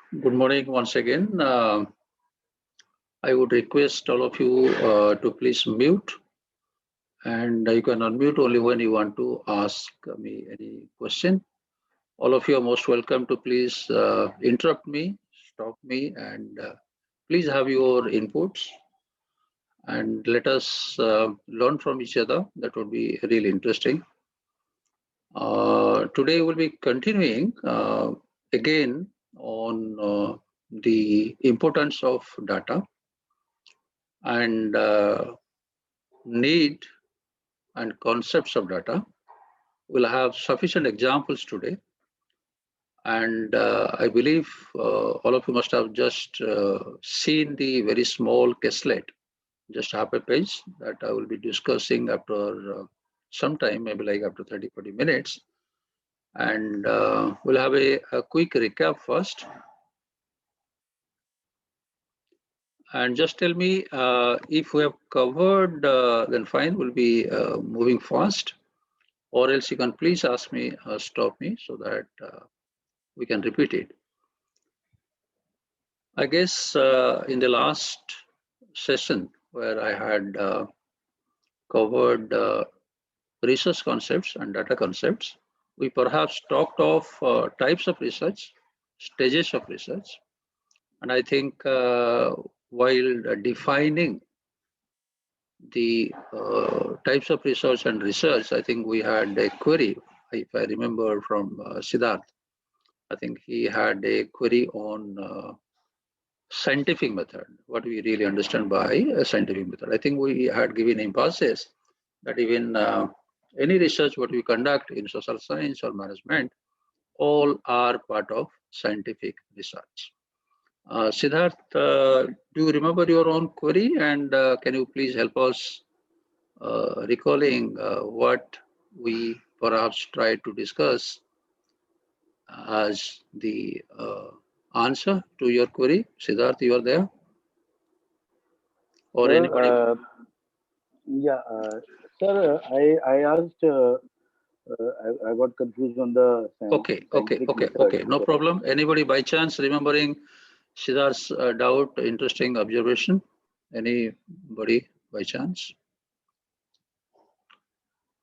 Good morning once again. I would request all of you to please mute, and you can unmute only when you want to ask me any question. All of you are most welcome to please interrupt me, stop me, and please have your inputs and let us learn from each other. That would be really interesting. Today we'll be continuing again on the importance of data and need and concepts of data. We'll have sufficient examples today. And I believe all of you must have just seen the very small caselet, just half a page, that I will be discussing after some time, maybe like after 30, 40 minutes. And we'll have a quick recap first. And just tell me if we have covered, then fine, we'll be moving fast. Or else you can please ask me, stop me, so that we can repeat it. I guess in the last session where I had covered research concepts and data concepts, we perhaps talked of types of research, stages of research. And I think while defining the types of research and research, I think we had a query, if I remember from Siddharth. I think he had a query on scientific method, what we really understand by a scientific method. I think we had given emphasis that even any research what we conduct in social science or management, all are part of scientific research. Siddharth, do you remember your own query, and can you please help us recalling what we perhaps tried to discuss as the answer to your query? Siddharth, you are there? Or Sir, anybody? yeah, sir, I asked, I got confused on the scientific method. Okay. No problem. Anybody by chance remembering Siddharth's doubt, interesting observation? Anybody by chance?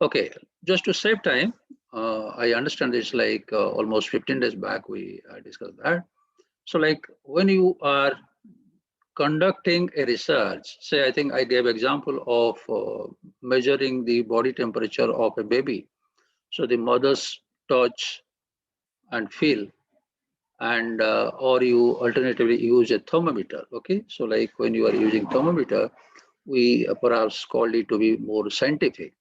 Okay, just to save time, I understand it's like almost 15 days back we discussed that. So like when you are conducting a research, say I think I gave example of measuring the body temperature of a baby. So the mother's touch and feel, and or you alternatively use a thermometer. Okay, so like when you are using thermometer, we perhaps called it to be more scientific.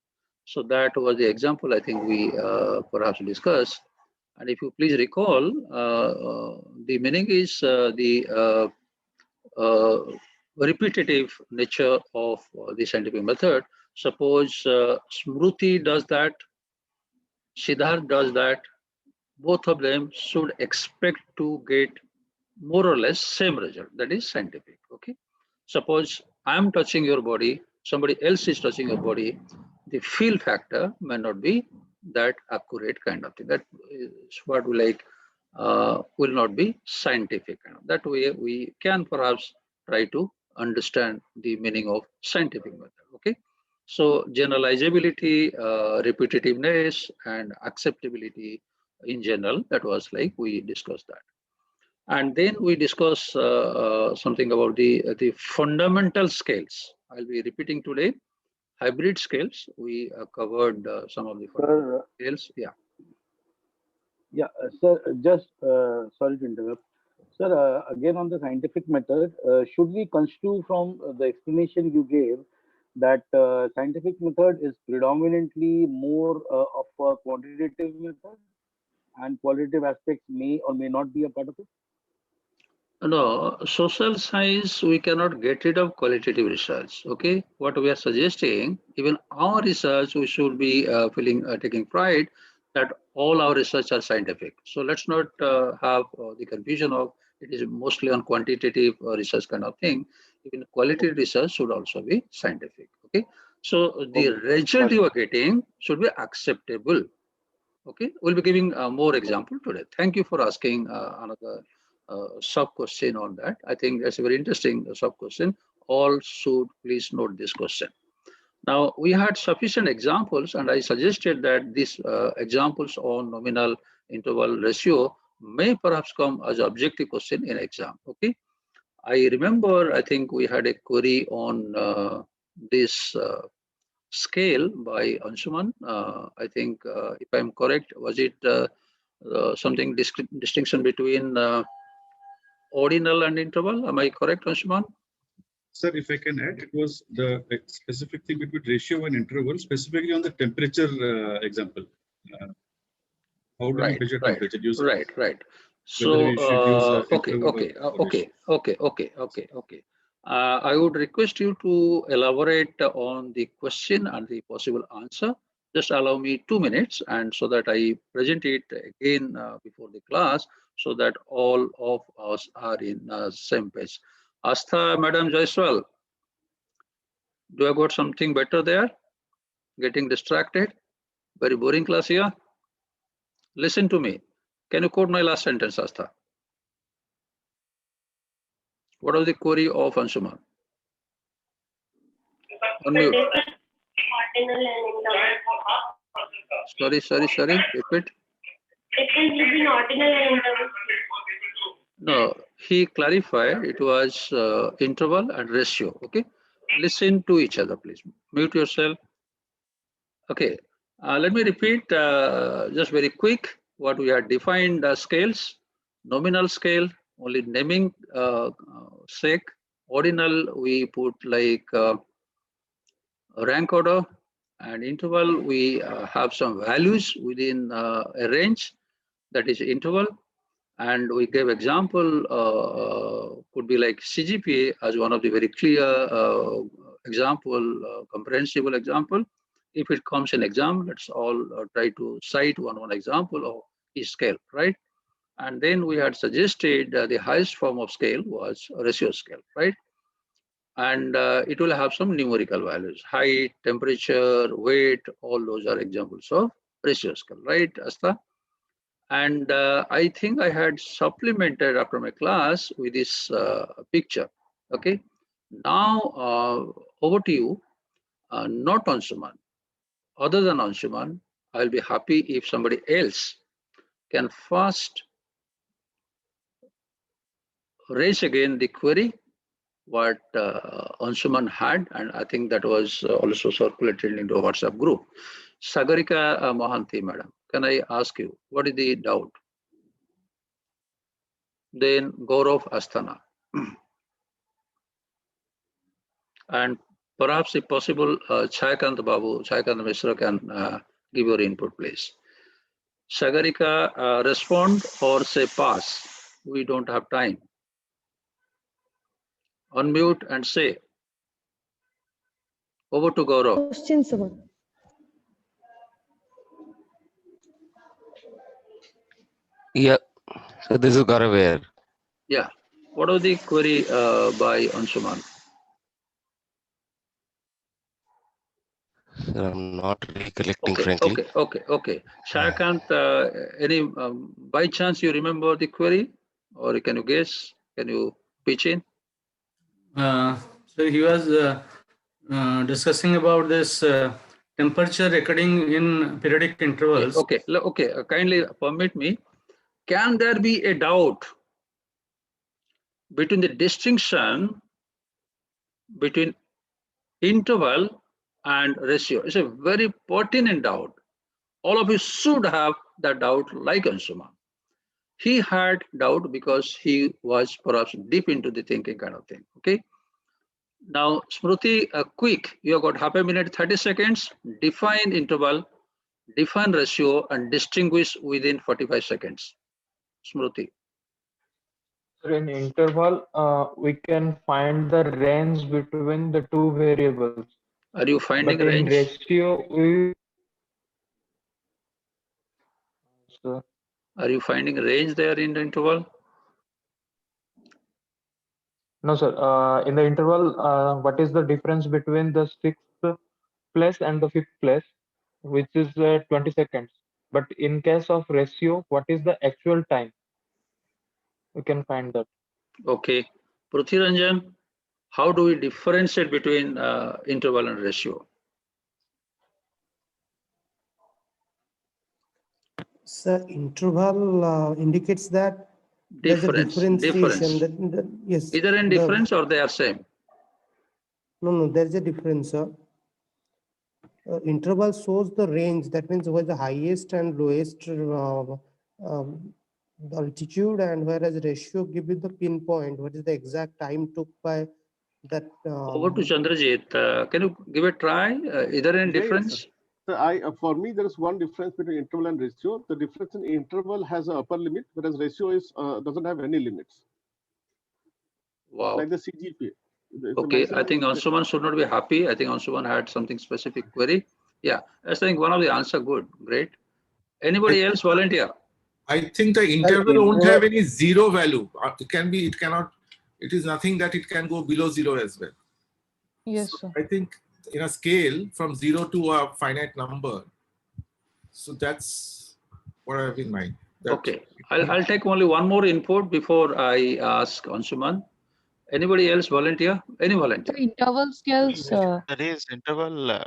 So that was the example I think we perhaps discussed. And if you please recall, the meaning is the repetitive nature of the scientific method. Suppose Smruti does that, Siddharth does that, both of them should expect to get more or less same result. That is scientific. Okay. Suppose I am touching your body, somebody else is touching your body, the feel factor may not be that accurate kind of thing. That is what we like will not be scientific. That way we can perhaps try to understand the meaning of scientific method. Okay. So generalizability, repetitiveness, and acceptability in general, that was like we discussed that. And then we discuss something about the fundamental scales. I'll be repeating today. Hybrid scales. We covered some of the fundamental scales. Yeah. Yeah, sir, just sorry to interrupt. Sir, again on the scientific method, should we construe from the explanation you gave that scientific method is predominantly more of a quantitative method and qualitative aspects may or may not be a part of it? No, social science, we cannot get rid of qualitative research. Okay, what we are suggesting, even our research, we should be taking pride that all our research are scientific. So let's not have the confusion of it is mostly on quantitative research kind of thing. Even qualitative research should also be scientific. Okay, so the result you are getting should be acceptable. Okay, we'll be giving more example today. Thank you for asking another sub question on that. I think that's a very interesting sub question. All should please note this question. Now, we had sufficient examples, and I suggested that these examples on nominal interval ratio may perhaps come as objective question in exam. Okay. I remember, I think we had a query on this scale by Anshuman. I think, if I'm correct, was it something distinction between ordinal and interval? Am I correct, Anshuman? Sir, if I can add, it was the specific thing between ratio and interval, specifically on the temperature example. How do you measure temperature? Right. So, okay. I would request you to elaborate on the question and the possible answer. Just allow me 2 minutes, and so that I present it again before the class, so that all of us are in same page. Astha, Madam Jaiswal, do I got something better there? Getting distracted? Very boring class here. Listen to me. Can you quote my last sentence, Astha? What was the query of Anshuman? Unmute. Sorry. Repeat. Difference between ordinal and interval. No, he clarified it was interval and ratio. Okay. Listen to each other, please. Mute yourself. Okay. Let me repeat just very quick what we had defined as scales. Nominal scale, only naming sake. Ordinal, we put like rank order, and interval, we have some values within a range, that is interval. And we gave example, could be like CGPA as one of the very clear example, comprehensible example. If it comes in exam, let's all try to cite one example of each scale, right? And then we had suggested the highest form of scale was ratio scale, right? And it will have some numerical values, height, temperature, weight, all those are examples of ratio scale, right, Astha? And I think I had supplemented after my class with this picture, okay? Now, over to you, not Anshuman. Other than Anshuman, I'll be happy if somebody else can first raise again the query what Anshuman had, and I think that was also circulated into a WhatsApp group. Sagarika Mohanty, madam, can I ask you, what is the doubt? Then Gaurav Asthana. And perhaps if possible, Chayakant Babu, Chayakant Mishra can give your input, please. Sagarika, respond or say pass. We don't have time. Unmute and say. Over to Gaurav. Question, sir. Yeah, so this is Gaurav here. Yeah. What was the query by Anshuman? Sir, I'm not recollecting, frankly. Okay. Shayakant, any by chance you remember the query, or can you guess? Can you pitch in? So he was discussing about this temperature recording in periodic intervals. Okay. Kindly permit me. Can there be a doubt between the distinction between interval and ratio? It's a very pertinent doubt. All of you should have that doubt like Anshuman. He had doubt because he was perhaps deep into the thinking kind of thing. Okay. Now, Smruti, quick, you have got half a minute, 30 seconds. Define interval, define ratio, and distinguish within 45 seconds. Smruti. So in interval, we can find the range between the two variables. Are you finding but range? In ratio, we. So, are you finding range there in the interval? No, sir. In the interval, what is the difference between the 6th place and the 5th place, which is 20 seconds. But in case of ratio, what is the actual time? we can find that. Okay. Pruthiranjan, how do we differentiate between interval and ratio? Sir, interval indicates that there's a Difference. differentiation. Difference. Yes. Either in difference or they are same. No, there's a difference, sir. Interval shows the range. That means where the highest and lowest altitude, and whereas ratio give you the pinpoint. What is the exact time took by that? Over to Chandrajit. Can you give a try? Either in Yeah, yes, difference? sir. So for me, there is one difference between interval and ratio. The difference in interval has an upper limit, whereas ratio doesn't have any limits. Wow. Like the CGPA. Okay, I think Ansuman should not be happy. I think Ansuman had something specific query. Yeah, I think one of the answer good. Great. Anybody else volunteer? I think the interval won't have any zero value. It can be, it cannot, it is nothing that it can go below zero as well. Yes, So sir. I think in a scale from 0 to a finite number. So that's what I have in mind. Okay, I'll take only one more input before I ask Ansuman. Anybody else volunteer? Any volunteer? So interval scales. That is interval.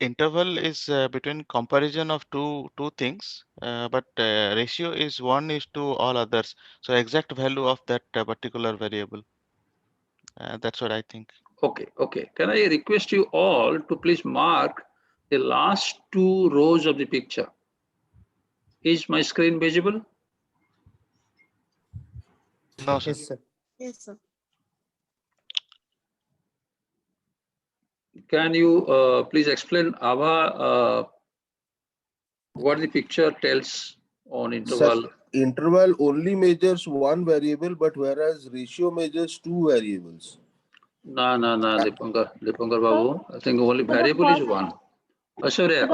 Interval is between comparison of two things, but ratio is 1:2 all others. So exact value of that particular variable. That's what I think. Okay, okay. Can I request you all to please mark the last two rows of the picture? Is my screen visible? No, sir. Yes, sir. Yes, sir. Can you please explain, Ava, what the picture tells on interval? Sir, interval only measures one variable, but whereas ratio measures two variables. No, Dipankar Babu. I think only variable is one. Asurya.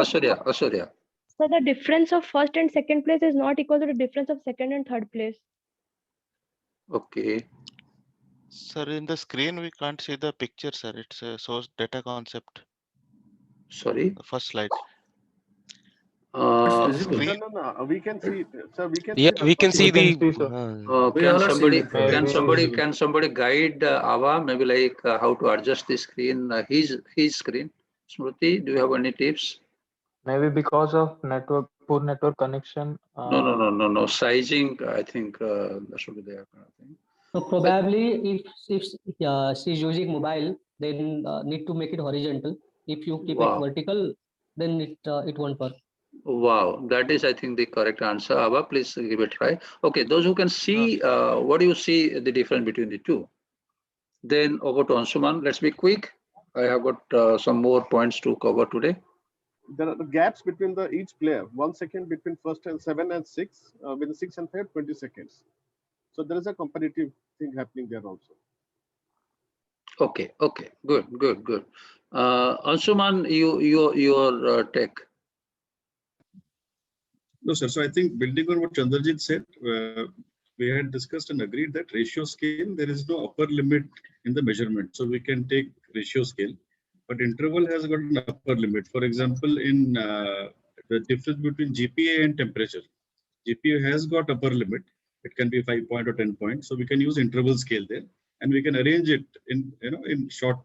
So the difference of first and second place is not equal to the difference of second and third place. Okay. Sir, in the screen we can't see the picture, sir. It's a source data concept. Sorry. The first slide. No, Screen. we can see it. Sir, we can Yeah, see we can see the. Can somebody guide Ava, maybe like how to adjust the screen, his screen? Smriti, do you have any tips? Maybe because of poor network connection. No. Sizing, I think that should be there. Kind of thing. So probably if she's using mobile, then need to make it horizontal. If you keep it vertical, then it won't work. Wow, that is, I think, the correct answer. Ava, please give it a try. Okay, those who can see, what do you see the difference between the two? Then over to Ansuman. Let's be quick. I have got some more points to cover today. There are the gaps between each player. 1 second between first and 7 and 6. With 6 and 5, 20 seconds. So there is a competitive thing happening there also. Okay, good. Ansuman, your take. No, sir. So I think building on what Chandrajit said, we had discussed and agreed that ratio scale, there is no upper limit in the measurement. So we can take ratio scale, but interval has got an upper limit. For example, in the difference between GPA and temperature, GPA has got upper limit. It can be 5 point or 10 points. So we can use interval scale there, and we can arrange it in short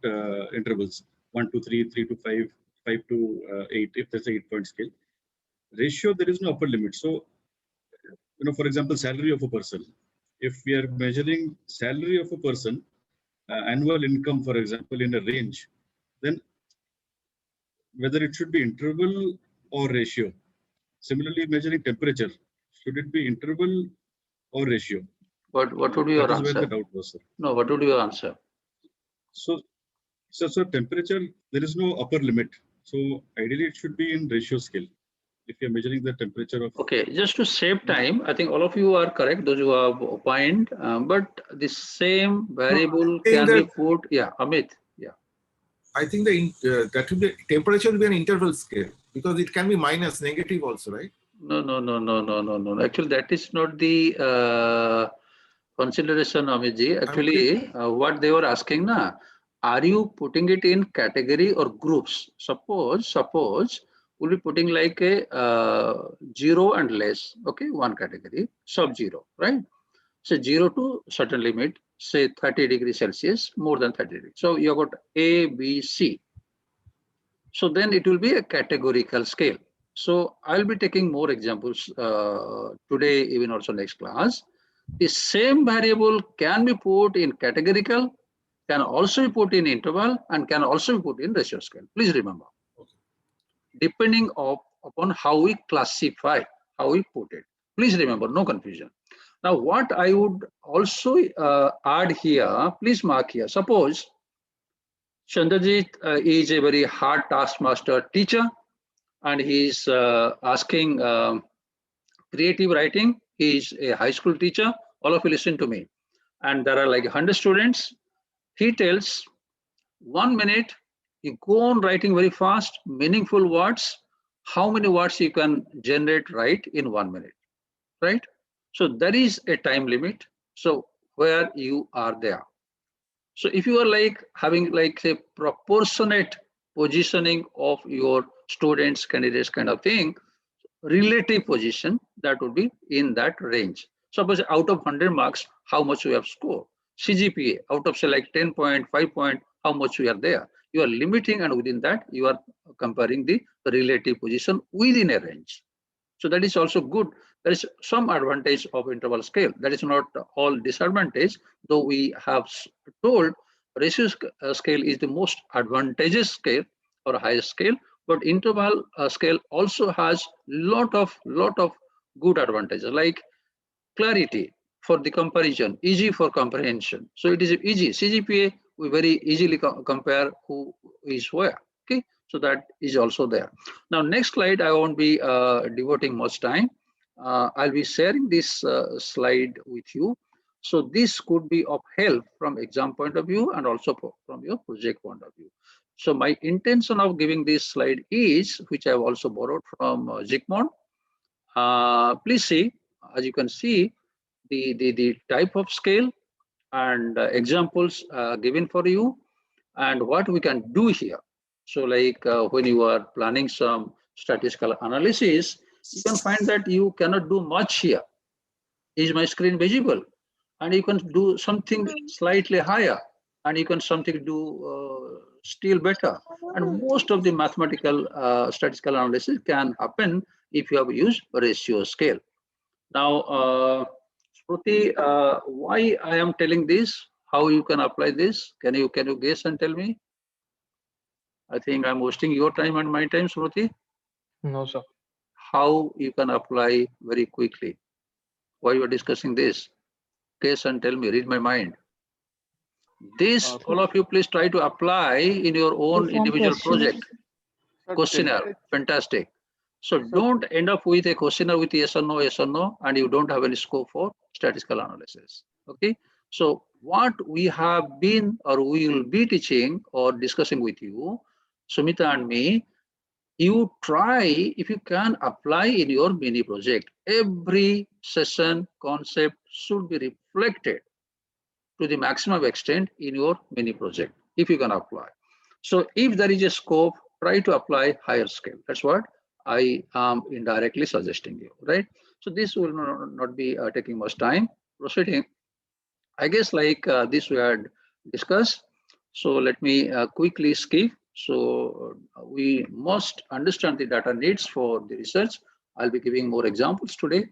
intervals, 1 to 3, 3 to 5, 5 to 8, if there's an 8-point scale. Ratio, there is no upper limit. So, for example, salary of a person. If we are measuring salary of a person, annual income, for example, in a range, then whether it should be interval or ratio. Similarly, measuring temperature, should it be interval or ratio? What would be your answer? That is where the doubt was, sir. No, what would be your answer? So temperature, there is no upper limit. So ideally, it should be in ratio scale. If you're measuring the temperature of... Okay, just to save time, I think all of you are correct, those who have opined, but the same variable can be put, Amit, I think that will be, temperature will be an interval scale, because it can be minus, negative also, right? No. Actually, that is not the consideration, Amitji. Actually, what they were asking, are you putting it in category or groups? Suppose we'll be putting like a 0 and less, okay, one category, sub-zero, right? say 0 to certain limit, say 30 degrees Celsius, more than 30 degrees. So you have got A, B, C. So then it will be a categorical scale. So I'll be taking more examples today, even also next class. The same variable can be put in categorical, can also be put in interval, and can also be put in ratio scale. Please remember, depending upon how we classify, how we put it. Please remember, no confusion. Now, what I would also add here, please mark here. Suppose Chandrajit is a very hard taskmaster teacher, and he is asking creative writing. He is a high school teacher. All of you listen to me. And there are like 100 students. He tells 1 minute, you go on writing very fast, meaningful words. How many words you can generate right in 1 minute, right? So there is a time limit. So where you are there. So if you are like having like say proportionate positioning of your students, candidates kind of thing, relative position, that would be in that range. Suppose out of 100 marks, how much you have scored? CGPA out of say like 10 point, 5 point, how much you are there? You are limiting, and within that you are comparing the relative position within a range. So that is also good. There is some advantage of interval scale. That is not all disadvantage, though we have told ratio scale is the most advantageous scale or highest scale, but interval scale also has lot of good advantages like clarity for the comparison, easy for comprehension. So it is easy. CGPA, we very easily compare who is where. Okay, so that is also there. Now, next slide, I won't be devoting much time. I'll be sharing this slide with you. So this could be of help from exam point of view and also from your project point of view. So my intention of giving this slide is, which I have also borrowed from Zygmunt. Please see, as you can see, the type of scale and examples given for you and what we can do here. So like when you are planning some statistical analysis, you can find that you cannot do much here. Is my screen visible? And you can do something slightly higher, and you can something do still better. And most of the mathematical statistical analysis can happen if you have used ratio scale. Now, Shruti, why I am telling this? How you can apply this? Can you guess and tell me? I think I'm wasting your time and my time, Shruti. No, sir. How you can apply very quickly? Why you are discussing this? Guess and tell me. Read my mind. This, all of you, please try to apply in your own individual project. Questionnaire, fantastic. So don't end up with a questionnaire with yes or no, and you don't have any scope for statistical analysis. Okay. So what we have been or we will be teaching or discussing with you, Sumita and me, you try if you can apply in your mini project. Every session concept should be reflected to the maximum extent in your mini project, if you can apply. So if there is a scope, try to apply higher scale. That's what I am indirectly suggesting you, right? So this will not be taking much time. Proceeding, I guess like this we had discussed. So let me quickly skip. So we must understand the data needs for the research. I'll be giving more examples today,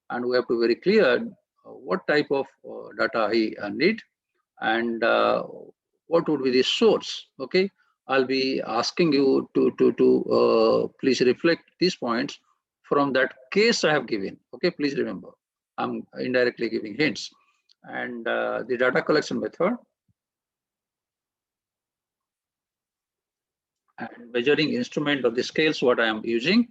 and we have to be very clear what type of data I need and what would be the source. Okay, I'll be asking you to please reflect these points from that case I have given. Okay, please remember, I'm indirectly giving hints. And the data collection method and measuring instrument of the scales what I am using,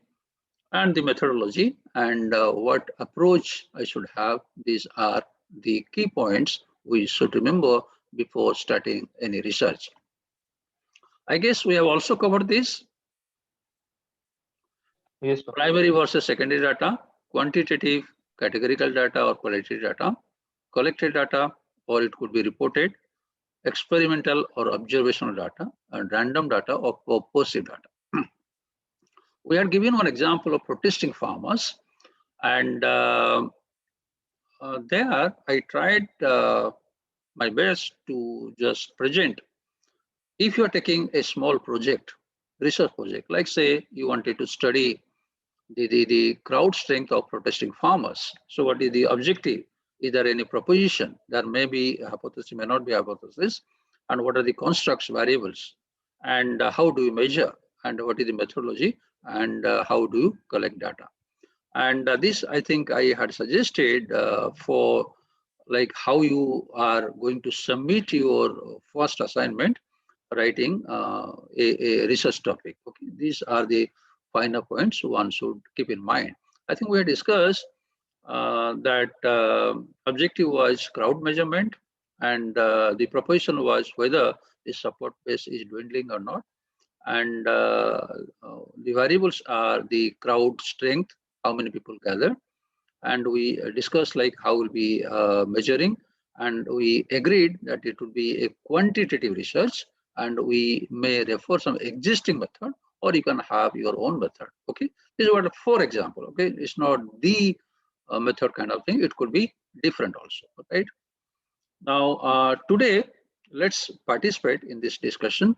and the methodology and what approach I should have. These are the key points we should remember before starting any research. I guess we have also covered this. Yes, sir. Primary versus secondary data, quantitative, categorical data or qualitative data, collected data, or it could be reported, experimental or observational data, and random data or purposive data. We had given one example of protesting farmers, and there I tried my best to just present. If you're taking a small project, research project, like say you wanted to study the crowd strength of protesting farmers. So what is the objective? Is there any proposition? There may be a hypothesis, may not be a hypothesis. And what are the constructs, variables? And how do you measure? And what is the methodology? And how do you collect data? And this, I think I had suggested for like how you are going to submit your first assignment, writing a research topic. Okay, these are the finer points one should keep in mind. I think we had discussed that objective was crowd measurement, and the proposition was whether the support base is dwindling or not. And the variables are the crowd strength, how many people gather, and we discussed like how we'll be measuring, and we agreed that it would be a quantitative research, and we may refer some existing method, or you can have your own method. Okay, this is what, for example. Okay, it's not the method kind of thing. It could be different also. Right now, today, let's participate in this discussion.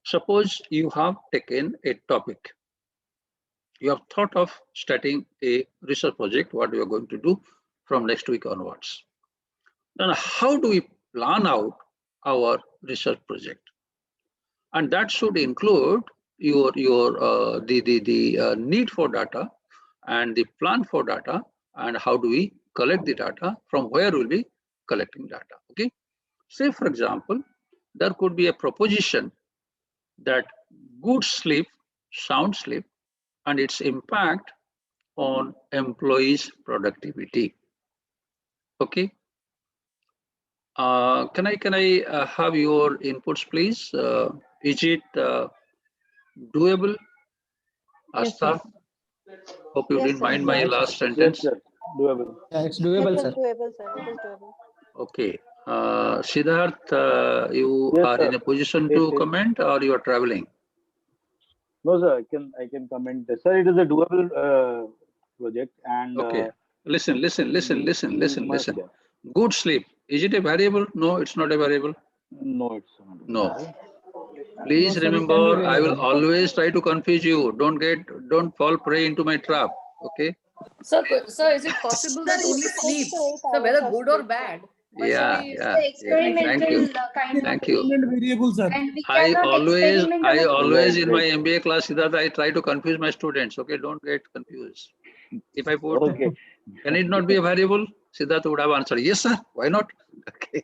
Suppose you have taken a topic. You have thought of starting a research project, what we are going to do from next week onwards. Then how do we plan out our research project? And that should include your need for data and the plan for data, and how do we collect the data, from where we'll be collecting data. Okay, say for example, there could be a proposition that good sleep, sound sleep, and its impact on employees' productivity. Okay. Can I have your inputs, please? Is it doable? Asta, hope you didn't mind my last sentence. Yes, sir. Doable. Yeah, it's doable, sir. Doable, sir. It is doable. Okay. Siddharth, you Yes, are sir. in a position Yes, to yes. comment, or you are traveling? No, sir. I can comment. Sir, it is a doable project, and Okay. Listen. we must, yeah. Good sleep. Is it a variable? No, it's not a variable. No, it's not. No. Please No, sir, it can be remember, I will variable. always try to confuse you. Don't fall prey into my trap. Okay. Sir, is it possible that only sleep, so whether good or bad, must Yeah. be Thank you. Thank you. Variable, sir. I always in my MBA class, Siddharth, I try to confuse my students. Okay, don't get confused. If I put, Okay. can it not be a variable? Siddharth would have answered, yes, sir. Why not? Okay.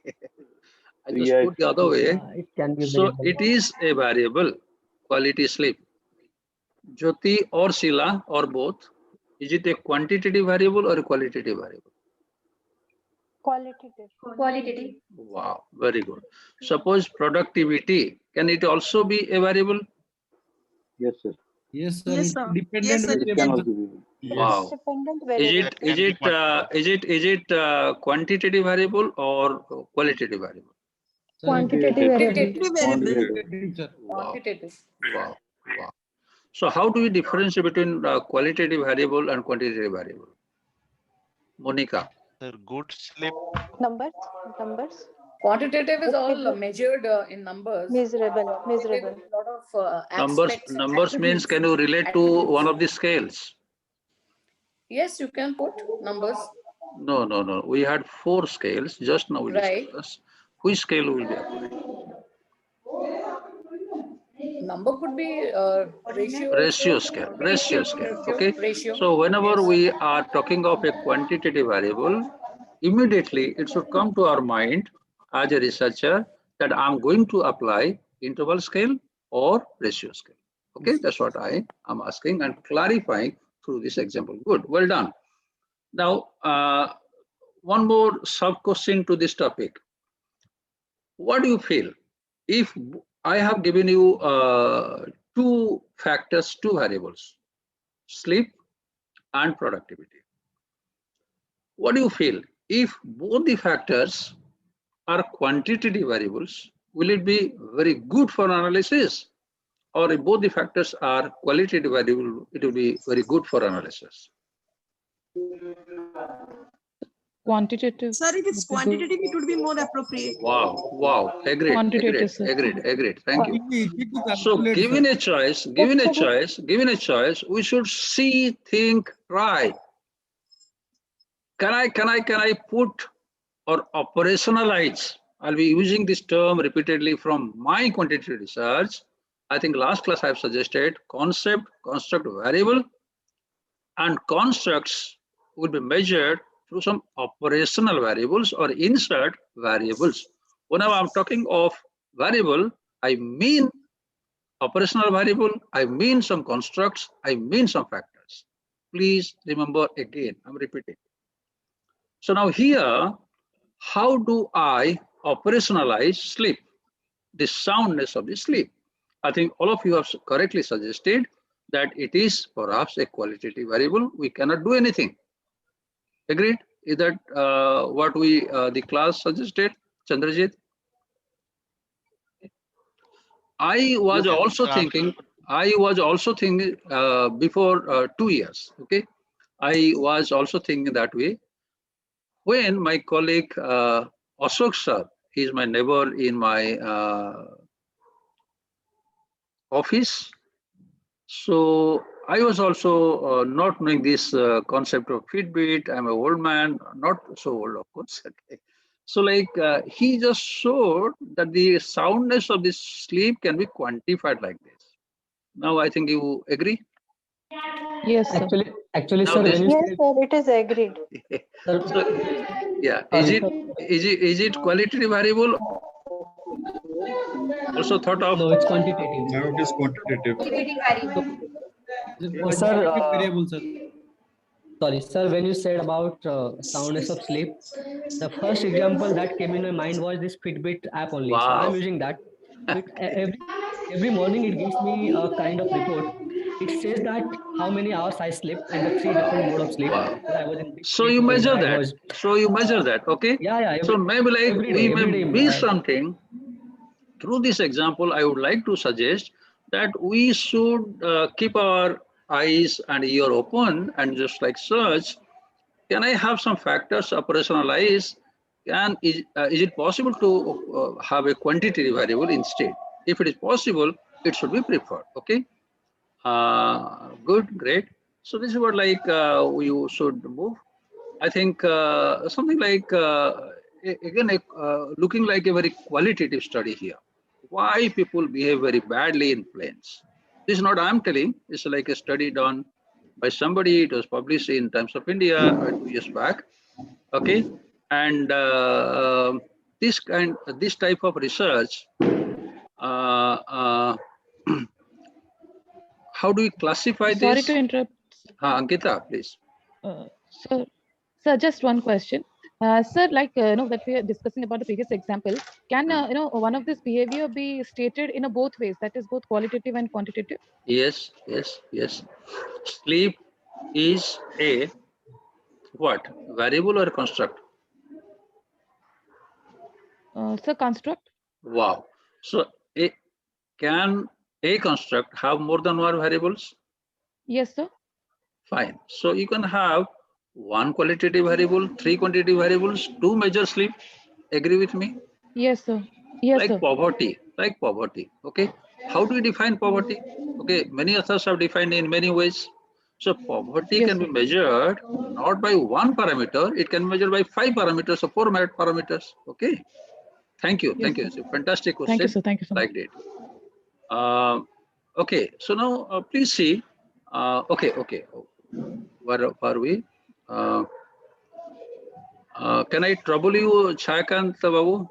I just Yes. put the other way. It can be So variable. it is a variable, quality sleep. Jyoti or Sheila or both, is it a quantitative variable or a qualitative variable? Qualitative. qualitative? Wow, very good. Suppose productivity, can it also be a variable? Yes, sir. Yes, sir. Yes, It sir. dependent Yes, sir. It can variable. also be. Wow. Dependent Is variable. it quantitative variable or qualitative variable? Sir, Quantitative variable. quantitative, sir. Wow. Quantitative. Wow. So how do we differentiate between qualitative variable and quantitative variable? Monica. Sir, good sleep. Numbers. Quantitative is all measured in numbers. Measurable. Qualitative is a lot of aspects. and Numbers means, attributes. can you relate to one of the scales? Yes, you can put numbers. No. We had 4 scales. Just now we Right. discussed. Which scale will be applied? Number could be ratio. Ratio scale. Okay. Ratio. So whenever we are talking of a quantitative variable, immediately it should come to our mind as a researcher that I'm going to apply interval scale or ratio scale. Okay, that's what I am asking and clarifying through this example. Good, well done. Now, one more sub question to this topic. What do you feel if I have given you 2 factors, 2 variables, sleep and productivity? What do you feel if both the factors are quantitative variables? Will it be very good for analysis? Or if both the factors are qualitative variable, it will be very good for analysis? Quantitative. Sir, if it's would be good. quantitative, it would be more appropriate. Wow. Agreed. Quantitative, sir. Agreed. Thank you. So Calculate, given sir. given a choice, we should see, think, try. Can I put or operationalize? I'll be using this term repeatedly from my quantitative research. I think last class I've suggested concept, construct, variable, and constructs will be measured through some operational variables or insert variables. Whenever I'm talking of variable, I mean operational variable, I mean some constructs, I mean some factors. Please remember again, I'm repeating. So now here, how do I operationalize sleep? The soundness of the sleep. I think all of you have correctly suggested that it is perhaps a qualitative variable. We cannot do anything. Agreed? Is that what the class suggested, Chandrajit? I was also thinking before 2 years, okay? I was also thinking that way. When my colleague Ashok sir, he's my neighbor in my office. So I was also not knowing this concept of Fitbit. I'm an old man, not so old, of course. Okay. So like he just showed that the soundness of this sleep can be quantified like this. Now I think you agree? Yes, sir. Actually, Now sir, this- when you Yes, said, sir, it is agreed. Yeah, is it qualitative variable? Also thought of? no, it's quantitative. Now it is quantitative. Sir, Variable, sir. sorry, sir, when you said about soundness of sleep, the first example that came in my mind was this Fitbit app only. So Wow. I'm using that. Every morning it gives me a kind of report. It says that how many hours I slept and the 3 different mode of sleep. Wow. I was in deep So sleep you mode, measure I that. was- So you measure that, okay? Yeah. So maybe like every we day, may miss something. Through this example, I would like to suggest that we should keep our eyes and ear open and just like search, can I have some factors operationalized? Is it possible to have a quantitative variable instead? If it is possible, it should be preferred, okay? Good, great. So this is what like you should move. I think something like, again, looking like a very qualitative study here. Why people behave very badly in planes. This is not I'm telling, it's like a study done by somebody. It was published in Times of India 2 years back. Okay. And this type of research, how do we classify Sorry this? to interrupt. Ankita, please. Sir, just one question. Sir, like that we are discussing about the previous example, can one of this behavior be stated in both ways, that is both qualitative and quantitative? Yes. Sleep is a what? Variable or construct? Sir, construct? Wow. So can a construct have more than one variables? Yes, sir. Fine. So you can have 1 qualitative variable, 3 quantitative variables, 2 measure sleep. Agree with me? Yes, sir. Yes, like sir. poverty. Okay. How do we define poverty? Okay. Many authors have defined in many ways. So poverty can be measured not by 1 parameter. It can be measured by 5 parameters or 4 parameters. Okay. Thank you. Yes, Thank you. sir. It's a fantastic question. Thank you, sir. Thank you so much. Like that. Okay. So now please see. Okay. Where are we? Can I trouble you, Chayakant Babu?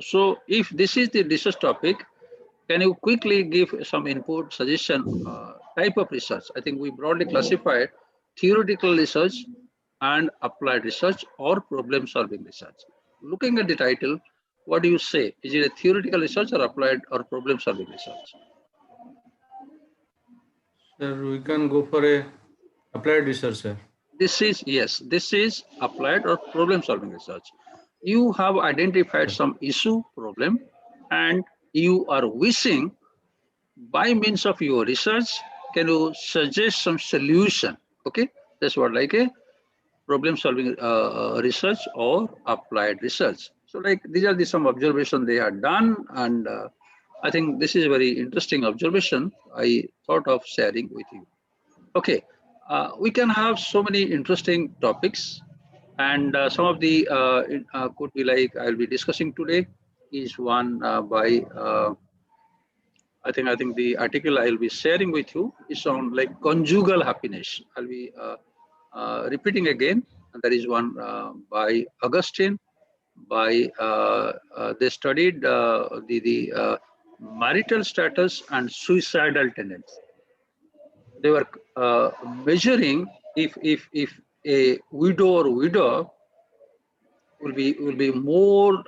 So if this is the research topic, can you quickly give some input, suggestion, type of research? I think we broadly classified theoretical research and applied research or problem solving research. Looking at the title, what do you say? Is it a theoretical research or applied or problem solving research? Sir, we can go for a applied research, sir. This is applied or problem solving research. You have identified some issue, problem, and you are wishing by means of your research can you suggest some solution? Okay, that's what like a problem solving research or applied research. So like these are some observations they had done, and I think this is a very interesting observation I thought of sharing with you. Okay, we can have so many interesting topics, and some of the could be like I'll be discussing today is one by I think the article I'll be sharing with you is on like conjugal happiness. I'll be repeating again. There is one by Augustine. They studied the marital status and suicidal tendency. They were measuring if a widow or widower will be more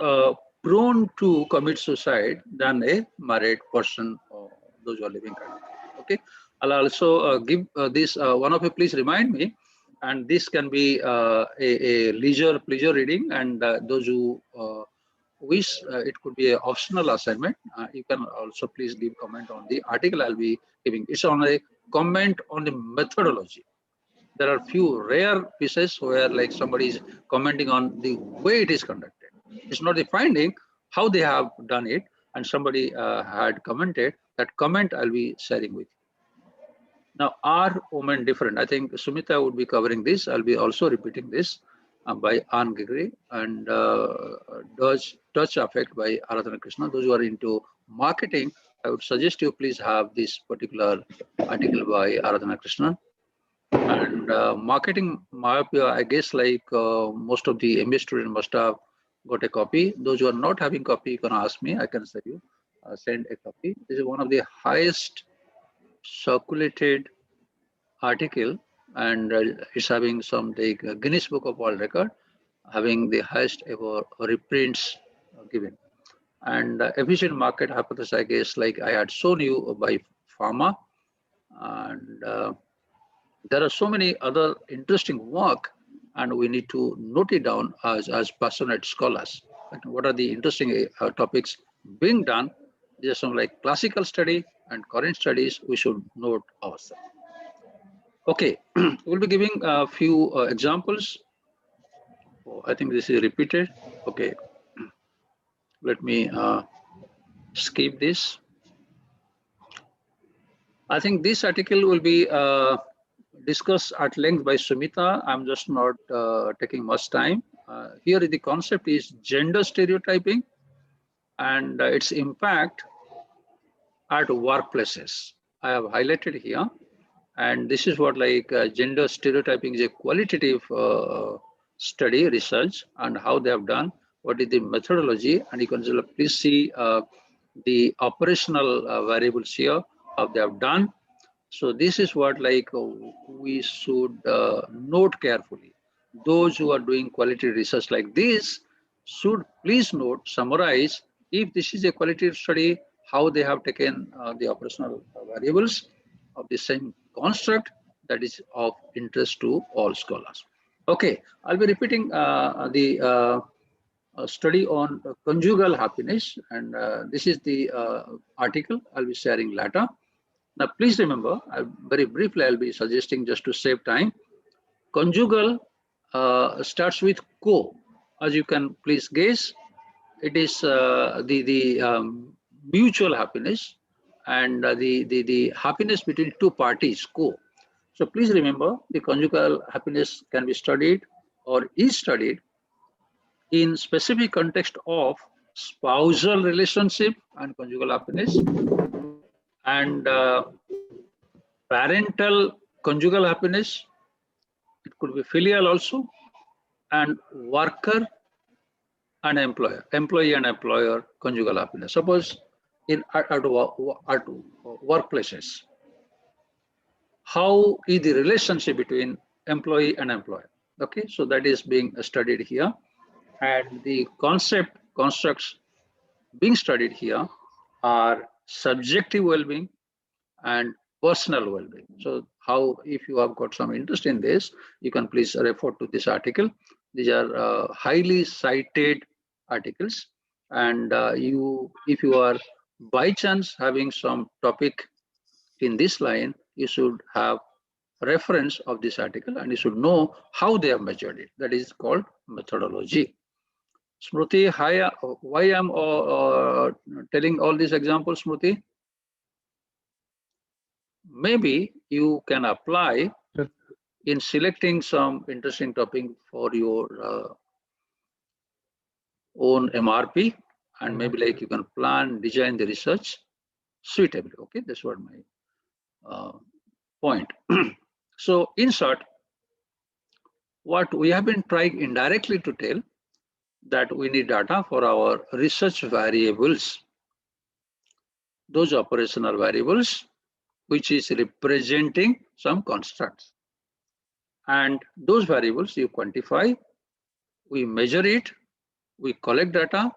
prone to commit suicide than a married person or those who are living currently. Okay, I'll also give this one of you please remind me, and this can be a leisure pleasure reading, and those who wish it could be an optional assignment. You can also please leave comment on the article I'll be giving. It's on a comment on the methodology. There are few rare pieces where like somebody is commenting on the way it is conducted. It's not the finding, how they have done it, and somebody had commented. That comment I'll be sharing with you. Now, are women different? I think Sumita would be covering this. I'll be also repeating this by Anne Gigri, and Does Touch Affect by Aradhana Krishna. Those who are into marketing, I would suggest you please have this particular article by Aradhana Krishna. And marketing myopia, I guess like most of the MBA students must have got a copy. Those who are not having copy, you can ask me, I can send you, send a copy. This is one of the highest circulated article, and it's having some the Guinness Book of World Record, having the highest ever reprints given. And efficient market hypothesis, I guess like I had shown you by pharma, and there are so many other interesting work, and we need to note it down as passionate scholars. What are the interesting topics being done? There are some like classical study and current studies we should note ourselves. Okay, we'll be giving a few examples. Oh, I think this is repeated. Okay, let me skip this. I think this article will be discussed at length by Sumita. I'm just not taking much time. Here the concept is gender stereotyping and its impact at workplaces. I have highlighted here, and this is what like gender stereotyping is a qualitative study research, and how they have done, what is the methodology, and you can please see the operational variables here, how they have done. So this is what like we should note carefully. Those who are doing quality research like this should please note, summarize, if this is a qualitative study, how they have taken the operational variables of the same construct that is of interest to all scholars. Okay, I'll be repeating the study on conjugal happiness, and this is the article I'll be sharing later. Now, please remember, very briefly, I'll be suggesting just to save time. Conjugal starts with co. As you can please guess, it is the mutual happiness and the happiness between two parties, co. So please remember, the conjugal happiness can be studied or is studied in specific context of spousal relationship and conjugal happiness, and parental conjugal happiness. It could be filial also, and worker and employer, employee and employer conjugal happiness. Suppose at workplaces, how is the relationship between employee and employer? Okay, so that is being studied here, and the constructs being studied here are subjective well-being and personal well-being. So how, if you have got some interest in this, you can please refer to this article. These are highly cited articles, and if you are by chance having some topic in this line, you should have reference of this article and you should know how they have measured it. That is called methodology. Smriti, hi, why I'm telling all these examples, Smriti? Maybe you can apply in selecting some interesting topic for your own MRP, and maybe like you can plan, design the research suitably. Okay, that's what my point. So in short, what we have been trying indirectly to tell that we need data for our research variables, those operational variables which is representing some constants. And those variables you quantify, we measure it, we collect data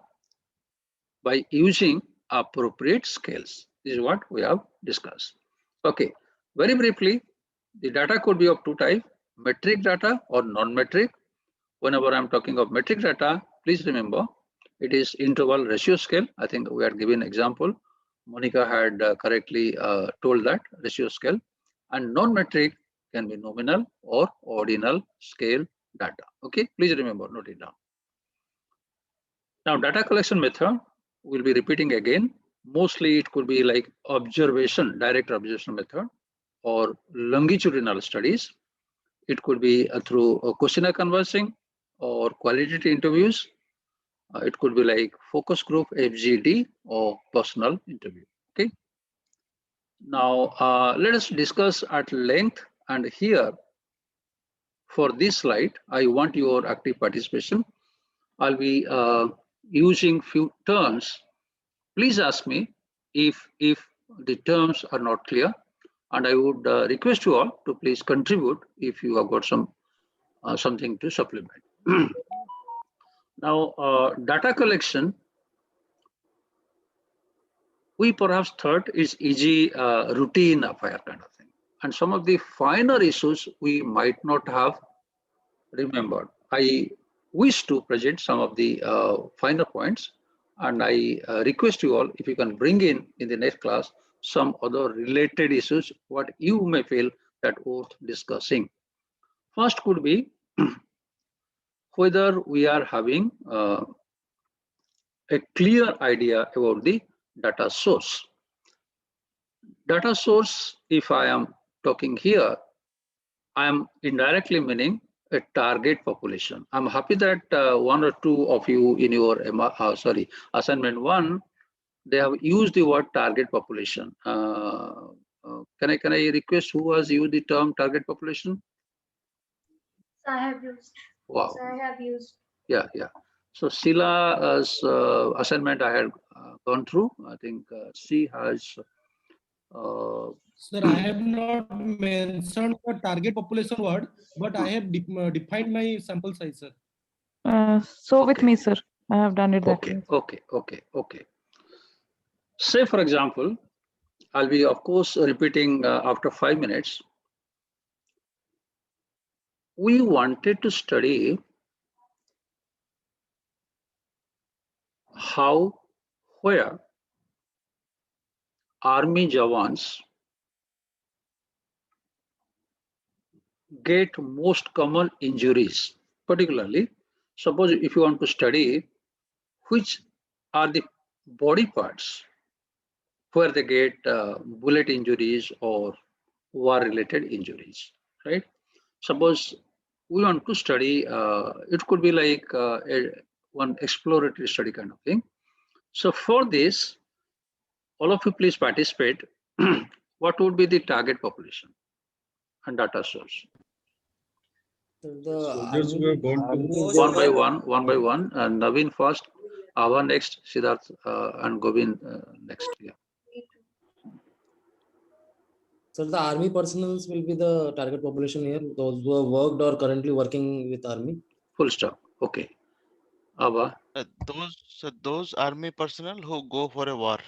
by using appropriate scales. This is what we have discussed. Okay, very briefly, the data could be of two types, metric data or non-metric. Whenever I'm talking of metric data, please remember it is interval ratio scale. I think we had given example. Monica had correctly told that ratio scale, and non-metric can be nominal or ordinal scale data. Okay, please remember, note it down. Now, data collection method we'll be repeating again. Mostly it could be like observation, direct observation method, or longitudinal studies. It could be through questionnaire canvassing or qualitative interviews. It could be like focus group, FGD, or personal interview. Okay. Now let us discuss at length, and here for this slide, I want your active participation. I'll be using few terms. Please ask me if the terms are not clear, and I would request you all to please contribute if you have got some something to supplement. Now, data collection, we perhaps thought is easy, routine affair kind of thing, and some of the finer issues we might not have remembered. I wish to present some of the finer points, and I request you all if you can bring in the next class some other related issues what you may feel that worth discussing. First could be whether we are having a clear idea about the data source. Data source, if I am talking here, I am indirectly meaning a target population. I'm happy that one or two of you in your assignment 1, they have used the word target population. Can I request who has used the term target population? I have used. Wow. I have used. Yeah. So Sheela's assignment I had gone through. I think she has. Sir, I have not mentioned the target population word, but I have defined my sample size, sir. So with me, sir, I have done it that way. Okay. Say, for example, I'll be, of course, repeating after 5 minutes. We wanted to study where army jawans get most common injuries. Particularly, suppose if you want to study which are the body parts where they get bullet injuries or war-related injuries, right? Suppose we want to study, it could be like one exploratory study kind of thing. So for this, all of you please participate. What would be the target population and data source? Soldiers who have gone to one by one. Naveen first, Ava next, Siddharth and Govind next. Yeah. So the army personals will be the target population here, those who have worked or currently working with army. Full stop. Okay. Ava. Those army personnel who go for a war,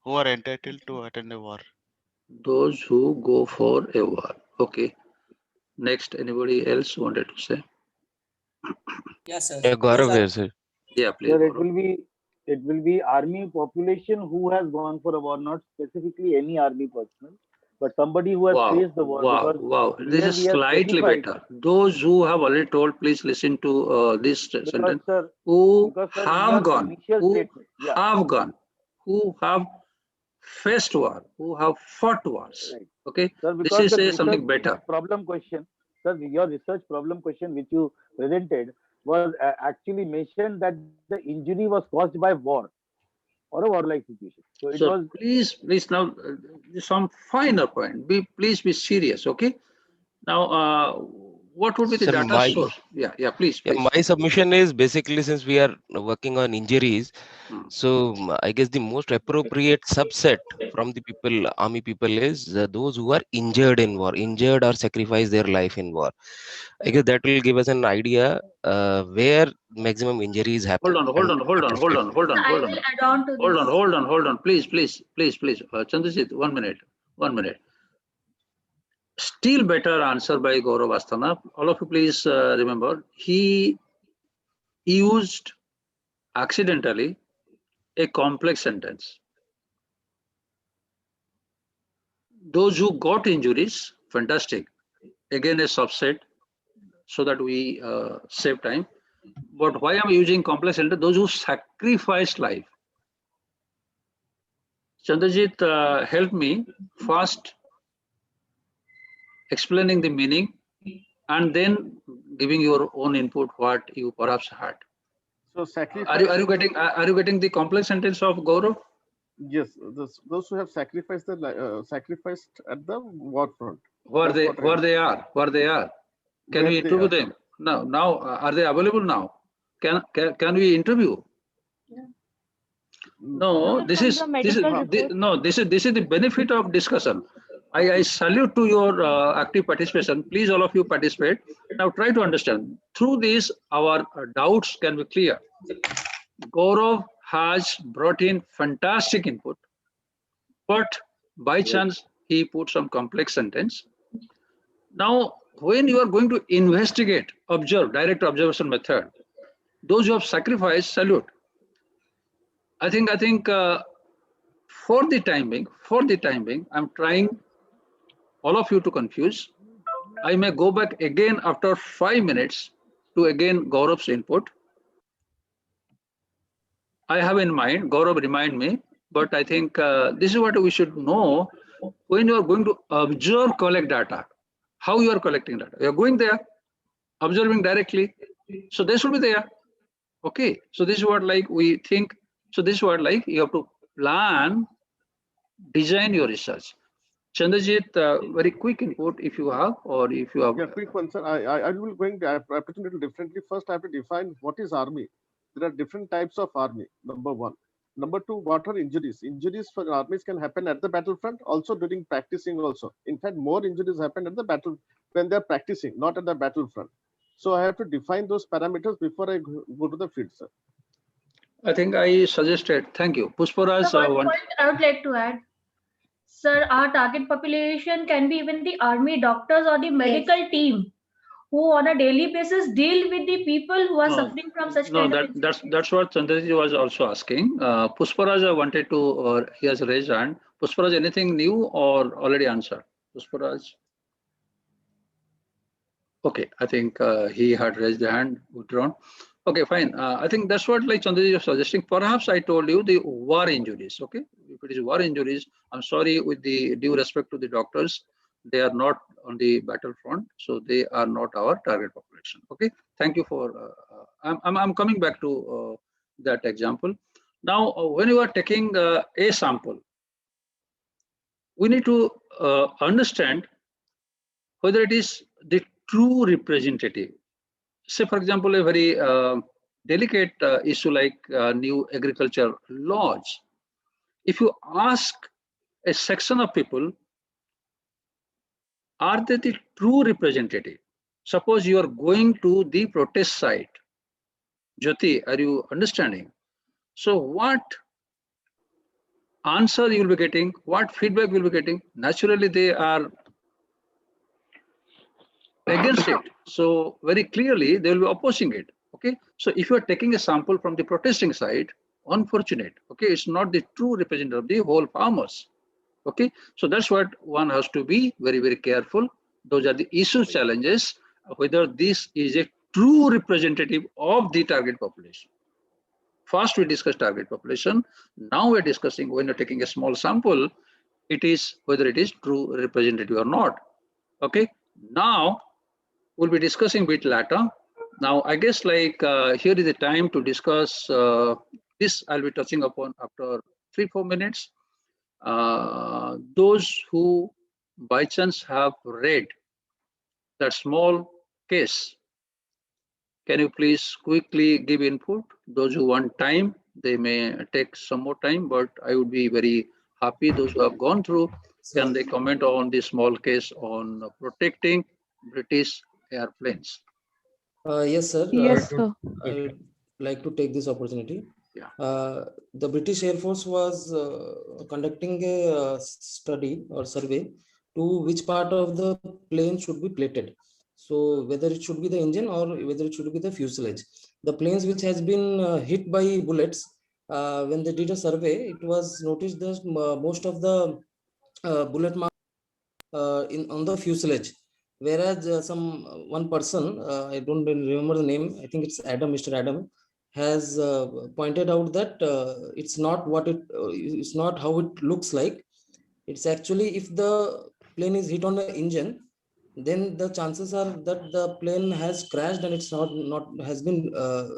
who are entitled to attend a war. Those who go for a war. Okay. Next, anybody else wanted to say? Yes, sir. Gaurav, sir. Yeah, please. Sir, it will be army population who has gone for a war, not specifically any army personnel. but somebody who has faced the war. Because Wow. This here is we have slightly specified- better. Those who have already told, please listen to this sentence. sir, Who because, sir, in have your gone, initial who statement, yeah. have gone, who have faced war, who have fought wars. Right. Okay, Sir, this because the is something research better. problem question, sir, your research problem question which you presented was actually mentioned that the injury was caused by war or a warlike situation. So it So was. please now some finer point. Please be serious. Okay. Now, what would be the Sir, data source? Yeah, please. my submission is basically, since we are working on injuries, so I guess the most appropriate subset from the people, army people, is those who are injured in war, injured or sacrifice their life in war. I guess that will give us an idea where maximum injuries happen. Hold on. I will add on to this. Hold on. Please. Chandrajit, 1 minute. Still better answer by Gaurav Asthana. All of you please remember, he used accidentally a complex sentence. Those who got injuries, fantastic. Again, a subset so that we save time. But why am I using complex sentence? Those who sacrificed life. Chandrajit, help me first explaining the meaning and then giving your own input what you perhaps had. So sacrifice. Are you getting the complex sentence of Gaurav? Yes, those who have sacrificed sacrificed at the war front. Where they are. Can we interview them? Now are they available now? Can we interview? No, this is the benefit of discussion. I salute to your active participation. Please, all of you participate. Now try to understand. Through this, our doubts can be clear. Gaurav has brought in fantastic input, but by chance he put some complex sentence. Now, when you are going to investigate, observe, direct observation method, those who have sacrificed, salute. I think for the time being, I'm trying all of you to confuse. I may go back again after 5 minutes to again Gaurav's input. I have in mind, Gaurav remind me, but I think this is what we should know when you are going to observe, collect data. How you are collecting data? You are going there, observing directly. So this will be there. Okay. So this is what like we think. So this is what like you have to plan, design your research. Chandrajit, very quick input if you have, or if you have. Yeah, quick one, sir. I will going to present it differently. First, I have to define what is army. There are different types of army. Number one. Number two, what are injuries? Injuries for armies can happen at the battlefront, also during practicing also. In fact, more injuries happen at the battle when they are practicing, not at the battlefront. So I have to define those parameters before I go to the field, sir. I think I suggested. Thank you. Pushparaj. So one point I would like to add. Sir, our target population can be even the army doctors or the medical team who on a daily basis deal with the people who are suffering from such kind of that's what Chandrajit was also asking. Pushparaj wanted to, he has raised hand. Pushparaj, anything new or already answered? Pushparaj. Okay, I think he had raised the hand, withdrawn. Okay, fine. I think that's what like Chandrajit was suggesting. Perhaps I told you the war injuries. Okay, if it is war injuries, I'm sorry, with the due respect to the doctors, they are not on the battlefront, so they are not our target population. Okay, thank you for. I'm coming back to that example. Now, when you are taking a sample, we need to understand whether it is the true representative. Say, for example, a very delicate issue like new agriculture laws. If you ask a section of people, are they the true representative? Suppose you are going to the protest site. Jyoti, are you understanding? So what answer you will be getting? What feedback you will be getting? Naturally, they are against it. So very clearly, they will be opposing it. Okay. So if you are taking a sample from the protesting side, unfortunate. Okay. It's not the true representative of the whole farmers. Okay, so that's what one has to be very, very careful. Those are the issue challenges, whether this is a true representative of the target population. First, we discussed target population. Now we're discussing, when you're taking a small sample, it is whether it is true representative or not. Okay, now we'll be discussing a bit later. Now, I guess like here is the time to discuss this. I'll be touching upon after 3-4 minutes. Those who by chance have read that small case, can you please quickly give input? Those who want time, they may take some more time, but I would be very happy. Those who have gone through, can they comment on the small case on protecting British airplanes? Yes, sir. Yes, sir. I would like to take this opportunity. Yeah. The British Air Force was conducting a study or survey to which part of the plane should be plated. So whether it should be the engine or whether it should be the fuselage. The planes which has been hit by bullets, when they did a survey, it was noticed that most of the bullet marks on the fuselage. Whereas one person, I don't remember the name, I think it's Mr. Adam, has pointed out that it's not it's not how it looks like. It's actually, if the plane is hit on the engine, then the chances are that the plane has crashed and it's not has been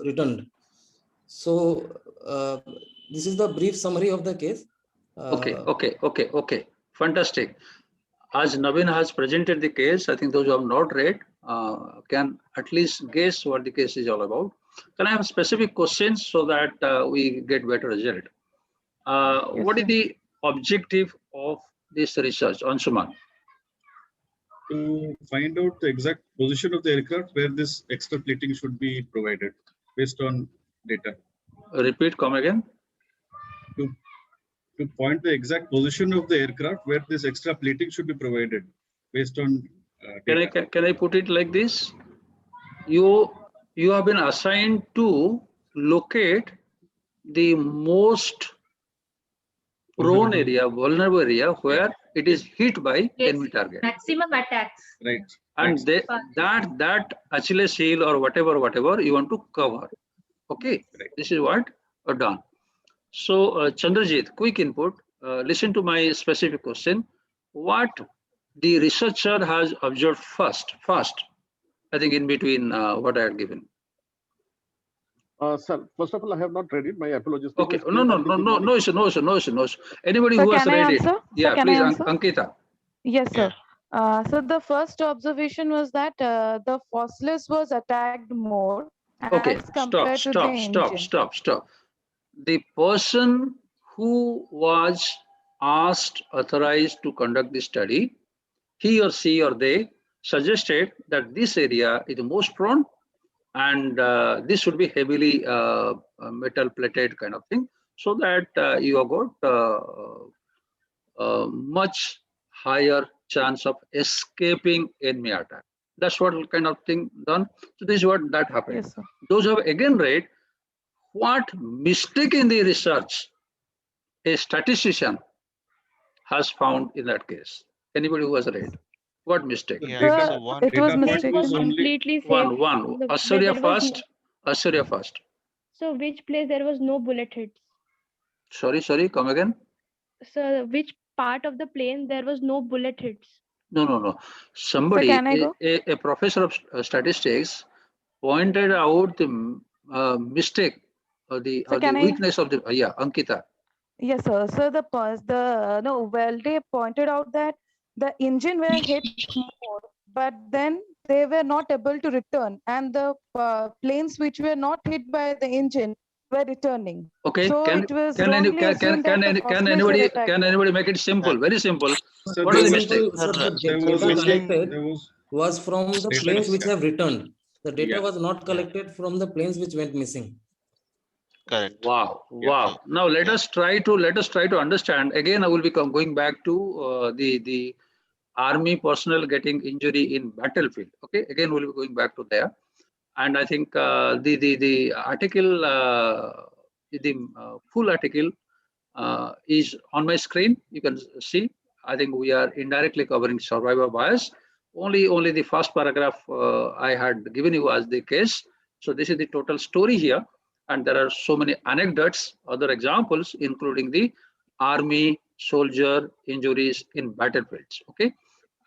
returned. So this is the brief summary of the case. Okay. Fantastic. As Naveen has presented the case, I think those who have not read can at least guess what the case is all about. Can I have specific questions so that we get better result? What is the objective of this research, Anshuman? To find out the exact position of the aircraft where this extra plating should be provided based on data. Repeat, come again. To point the exact position of the aircraft where this extra plating should be provided based on data. Can I put it like this? You have been assigned to locate the most prone area, vulnerable area where it is hit by enemy target. Maximum attacks. Right. And that Achilles heel or whatever you want to cover. Okay, right. This is what are done. So Chandrajit, quick input. Listen to my specific question. What the researcher has observed first, I think in between what I had given. Sir, first of all, I have not read it. My apologies. Okay, no issue. Anybody Sir, who has can I read it, answer? yeah, Sir, can please, I answer? Ankita. Yes, sir. So the first observation was that the Fossilus was attacked more Okay, as compared to the engine. Stop. The person who was authorized to conduct the study, he or she or they suggested that this area is the most prone and this should be heavily metal plated kind of thing, so that you have got much higher chance of escaping enemy attack. That's what kind of thing done. So this is what that happened. Yes, sir. Those who have again read, what mistake in the research a statistician has found in that case? Anybody who has read? What mistake? Yeah, so one it was data point mistaken was only completely safe. One. Asurya first. So which place there was no bullet hits? Sorry, come again. So which part of the plane there was no bullet hits? No. Somebody, can I go? a professor of statistics pointed out the mistake or the weakness of the, Ankita. Yes, sir. So they pointed out that the engine were hit more, but then they were not able to return, and the planes which were not hit by the engine were returning. Okay, so can anybody make it simple? Very simple. Sir, What is the mistake? Was from the planes which have returned. The data Yeah. was not collected from the planes which went missing. Correct. Wow. Now let us try to understand. Again, I will be going back to the army personnel getting injury in battlefield. Okay, again we'll be going back to there, and I think the article, the full article is on my screen. You can see I think we are indirectly covering survivor bias. Only the first paragraph I had given you as the case. So this is the total story here. And there are so many anecdotes, other examples, including the army soldier injuries in battlefields. Okay.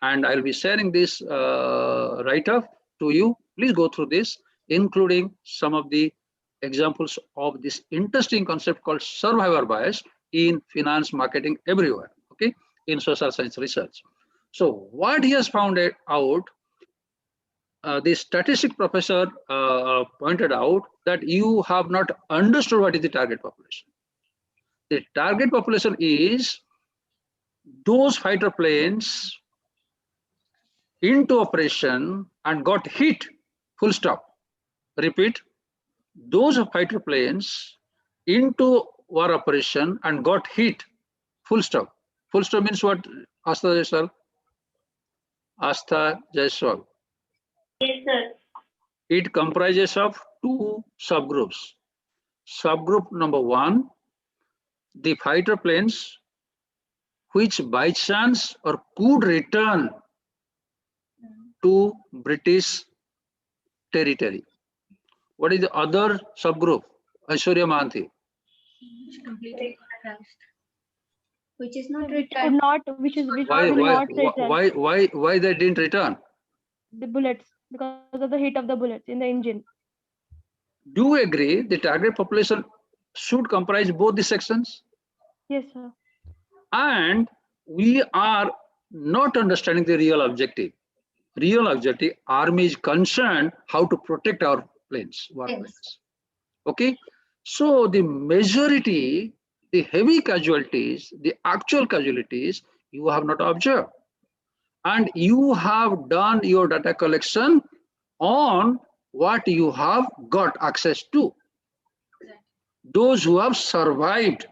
And I'll be sharing this write-up to you. Please go through this, including some of the examples of this interesting concept called survivor bias in finance, marketing, everywhere, okay, in social science research. So what he has found out, the statistic professor pointed out that you have not understood what is the target population. The target population is those fighter planes into operation and got hit, full stop. Repeat, those fighter planes into war operation and got hit, full stop. Full stop means what, Astha Jaiswal? Astha Jaiswal. Yes, sir. It comprises of two subgroups. Subgroup number one, the fighter planes which by chance or could return to British territory. What is the other subgroup? Aishwarya Mahanti. Completely crashed. Which is not Which returned. which will not return. Why they didn't return? The bullets, because of the hit of the bullets in the engine. Do you agree the target population should comprise both the sections? Yes, sir. And we are not understanding the real objective. Real objective, army is concerned how to protect our planes, war planes. Okay, so the majority, the heavy casualties, the actual casualties, you have not observed. And you have done your data collection on what you have got access to. Those who have survived.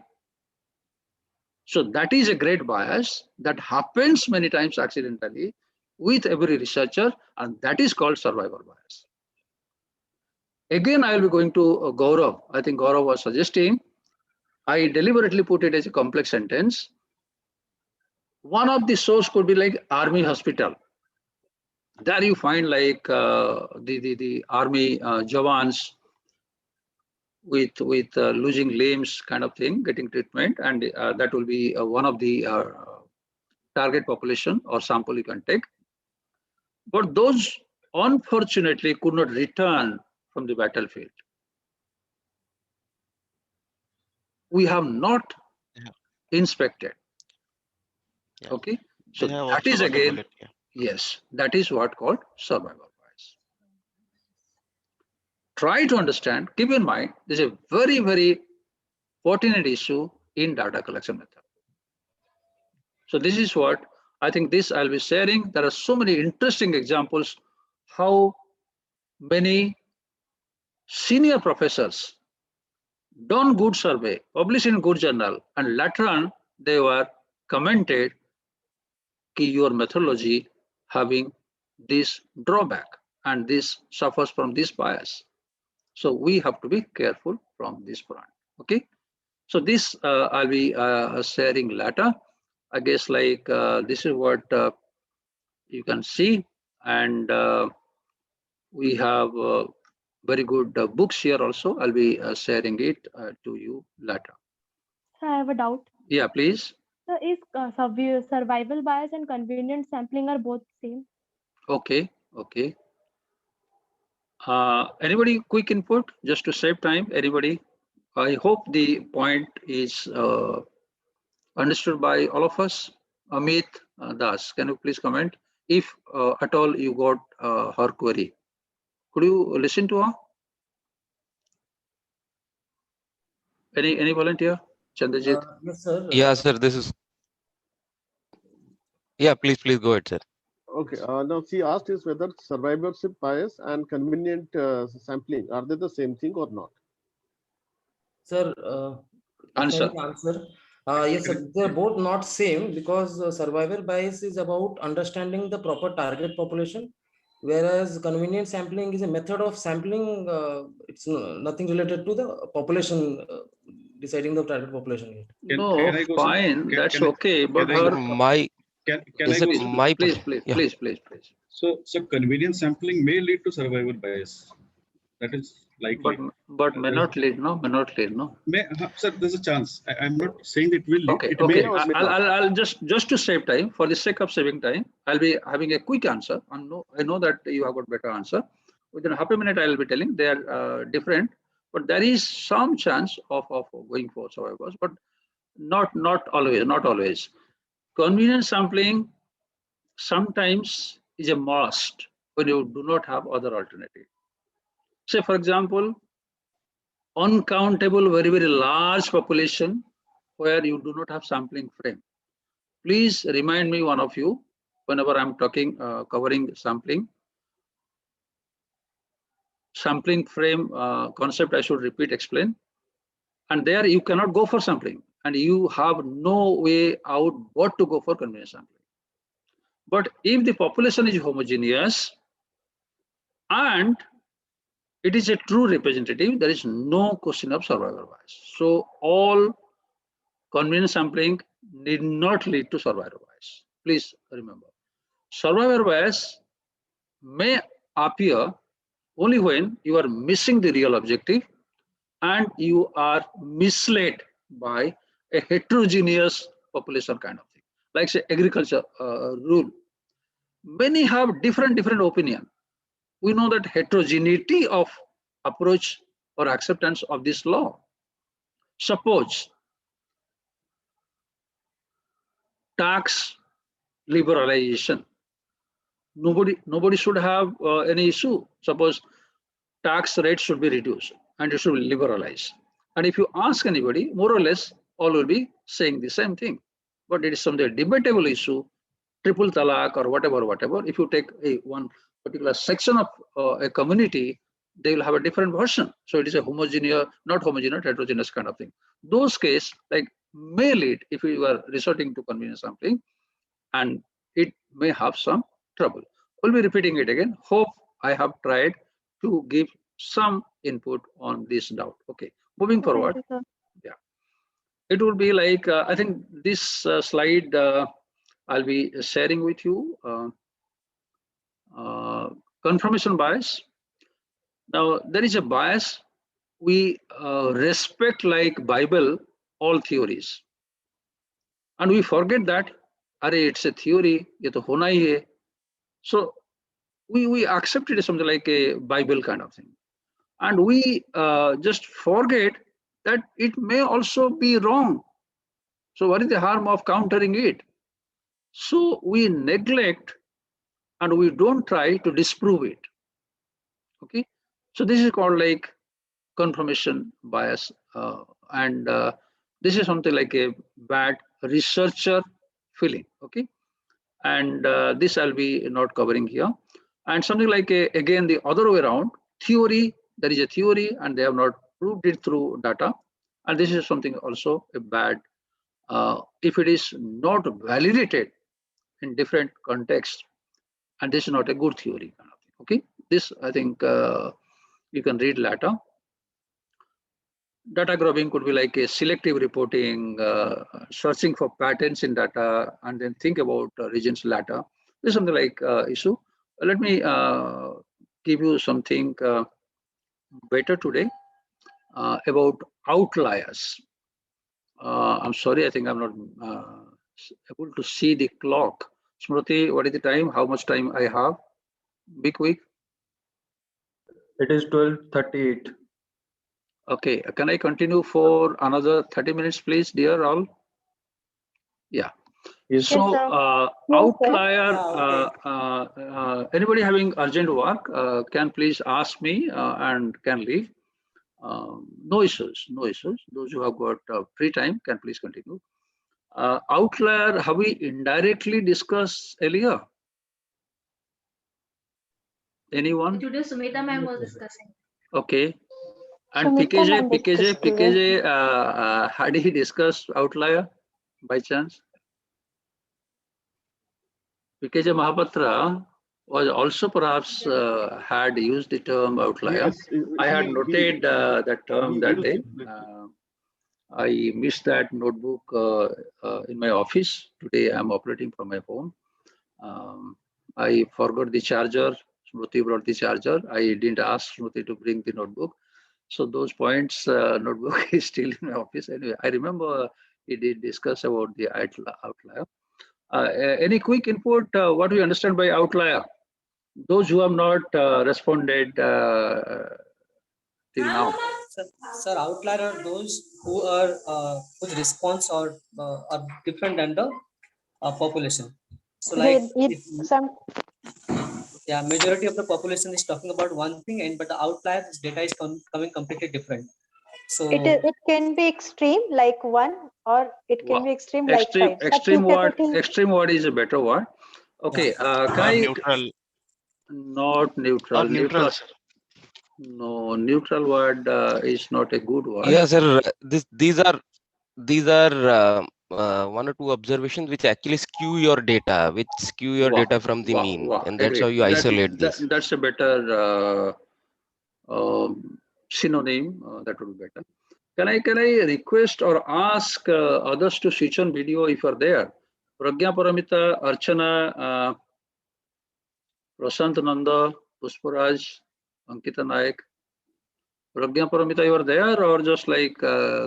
So that is a great bias that happens many times accidentally with every researcher, and that is called survivor bias. Again, I will be going to Gaurav. I think Gaurav was suggesting, I deliberately put it as a complex sentence. One of the source could be like army hospital. There you find like the army Jawans with losing limbs kind of thing, getting treatment, and that will be one of the target population or sample you can take. But those unfortunately could not return from the battlefield. We have not inspected. Yeah. Okay, so They have that also is got a again, bullet, yeah. yes, that is what called survival bias. Try to understand, keep in mind, this is a very, very pertinent issue in data collection method. So this is what I think this I'll be sharing. There are so many interesting examples how many senior professors done good survey, published in good journal, and later on they were commented that your methodology having this drawback and this suffers from this bias. So we have to be careful from this front. Okay. So this I'll be sharing later. I guess like this is what you can see, and we have very good books here also. I'll be sharing it to you later. So I have a doubt. Yeah, please. So is survival bias and convenient sampling are both same? Okay, okay. Anybody quick input just to save time? Anybody? I hope the point is understood by all of us. Amit Das, can you please comment if at all you got her query? Could you listen to her? Any volunteer? Chandrajit? Yes, sir. Yeah, sir, this is. Yeah, please go ahead, sir. Okay. Now she asked is whether survivorship bias and convenient sampling, are they the same thing or not? Sir, answer. Yes, sir, they're both not same because survivor bias is about understanding the proper target population, whereas convenient sampling is a method of sampling. It's nothing related to the population, deciding the target population. No, fine, that's okay. But My Can Yes, I sir, go? my Please, point. please, Yeah. please. So convenience sampling may lead to survival bias. That is likely. But may not lead, no? May not lead, no? Sir, there's a chance. I'm not saying it will lead. Okay, It okay. may or may not. I'll just to save time, for the sake of saving time, I'll be having a quick answer. I know that you have got better answer. Within half a minute, I'll be telling they are different, but there is some chance of going for survivors, but not always, not always. Convenience sampling sometimes is a must when you do not have other alternative. Say, for example, uncountable, very, very large population where you do not have sampling frame. Please remind me, one of you, whenever I'm talking, covering sampling frame concept, I should repeat, explain. And there you cannot go for sampling and you have no way out but to go for convenience sampling. But if the population is homogeneous and it is a true representative, there is no question of survivor bias. So all convenience sampling need not lead to survivor bias. Please remember, survivor bias may appear only when you are missing the real objective and you are misled by a heterogeneous population kind of thing, like say agriculture rule. Many have different opinion. We know that heterogeneity of approach or acceptance of this law. Suppose tax liberalization. Nobody should have any issue. Suppose tax rates should be reduced and it should be liberalized. And if you ask anybody, more or less, all will be saying the same thing. But it is some debatable issue, triple talaq or whatever. If you take one particular section of a community, they will have a different version. So it is a homogeneous, not homogeneous, heterogeneous kind of thing. Those cases like may lead, if you are resorting to convenience sampling, and it may have some trouble. We'll be repeating it again. Hope I have tried to give some input on this doubt. Okay, moving forward. Yeah, it will be like, I think this slide I'll be sharing with you. Confirmation bias. Now there is a bias. We respect, like Bible, all theories. And we forget that, it's a theory, ye to hona hi hai. So we accept it as something like a Bible kind of thing. And we just forget that it may also be wrong. So what is the harm of countering it? So we neglect and we don't try to disprove it. Okay, so this is called like confirmation bias, and this is something like a bad researcher feeling. Okay, and this I'll be not covering here. And something like again the other way around, theory, there is a theory and they have not proved it through data, and this is something also a bad if it is not validated in different contexts, and this is not a good theory kind of thing. Okay, this I think you can read later. Data grubbing could be like a selective reporting, searching for patterns in data, and then think about regions later. This is something like issue. Let me give you something better today about outliers. I'm sorry, I think I'm not able to see the clock. Smriti, what is the time? How much time I have? Be quick. It is 12:38. Okay, can I continue for another 30 minutes, please, dear all? Yeah. Yes, so outlier, anybody having urgent work can please ask me and can leave. No issues, no issues. Those who have got free time can please continue. Outlier, have we indirectly discussed earlier? Anyone? Today, Sumita ma'am was discussing. Okay. And PKJ, had he discussed outlier by chance? PKJ Mahapatra was also perhaps had used the term outlier. Yes, I had noted that term that day. I missed that notebook in my office. Today I'm operating from my home. I forgot the charger. Smruti brought the charger. I didn't ask Smruti to bring the notebook. So those points, notebook is still in my office. Anyway, I remember we did discuss about the outlier. Any quick input? What do you understand by outlier? Those who have not responded till now. Sir, outlier are those who are whose response are different than the population. So like yeah, majority of the population is talking about one thing, and but the outlier this data is coming completely different. So it can be extreme like 1, or it can be extreme like 5. Extreme word is a better word. Okay, can I neutral? Not neutral. Neutral. No, neutral word is not a good word. Yeah, sir. These are one or two observations which actually skew your data, data from the mean, and that's how you isolate this. That's a better synonym. That would be better. Can I request or ask others to switch on video if you are there? Pragya Paramita, Archana, Prashant Nanda, Pushparaj, Ankita Naik. Pragya Paramita, you are there, or just like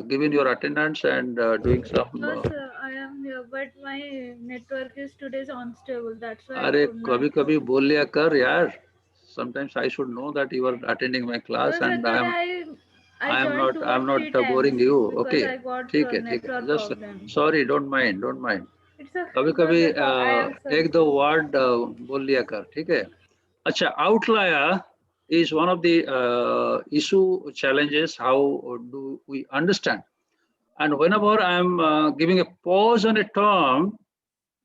giving your attendance and doing some? No, sir, I am here, but my network is today unstable. That's why. Arey, kabhi bol liya kar yaar. Sometimes I should know that you are attending my class, No, and sir, I am not boring you. Okay, I got ठीक है. Just sorry, don't mind. It's a कभी एक दो word बोल लिया कर, ठीक है. अच्छा, outlier is one of the issue challenges. How do we understand? And whenever I am giving a pause on a term,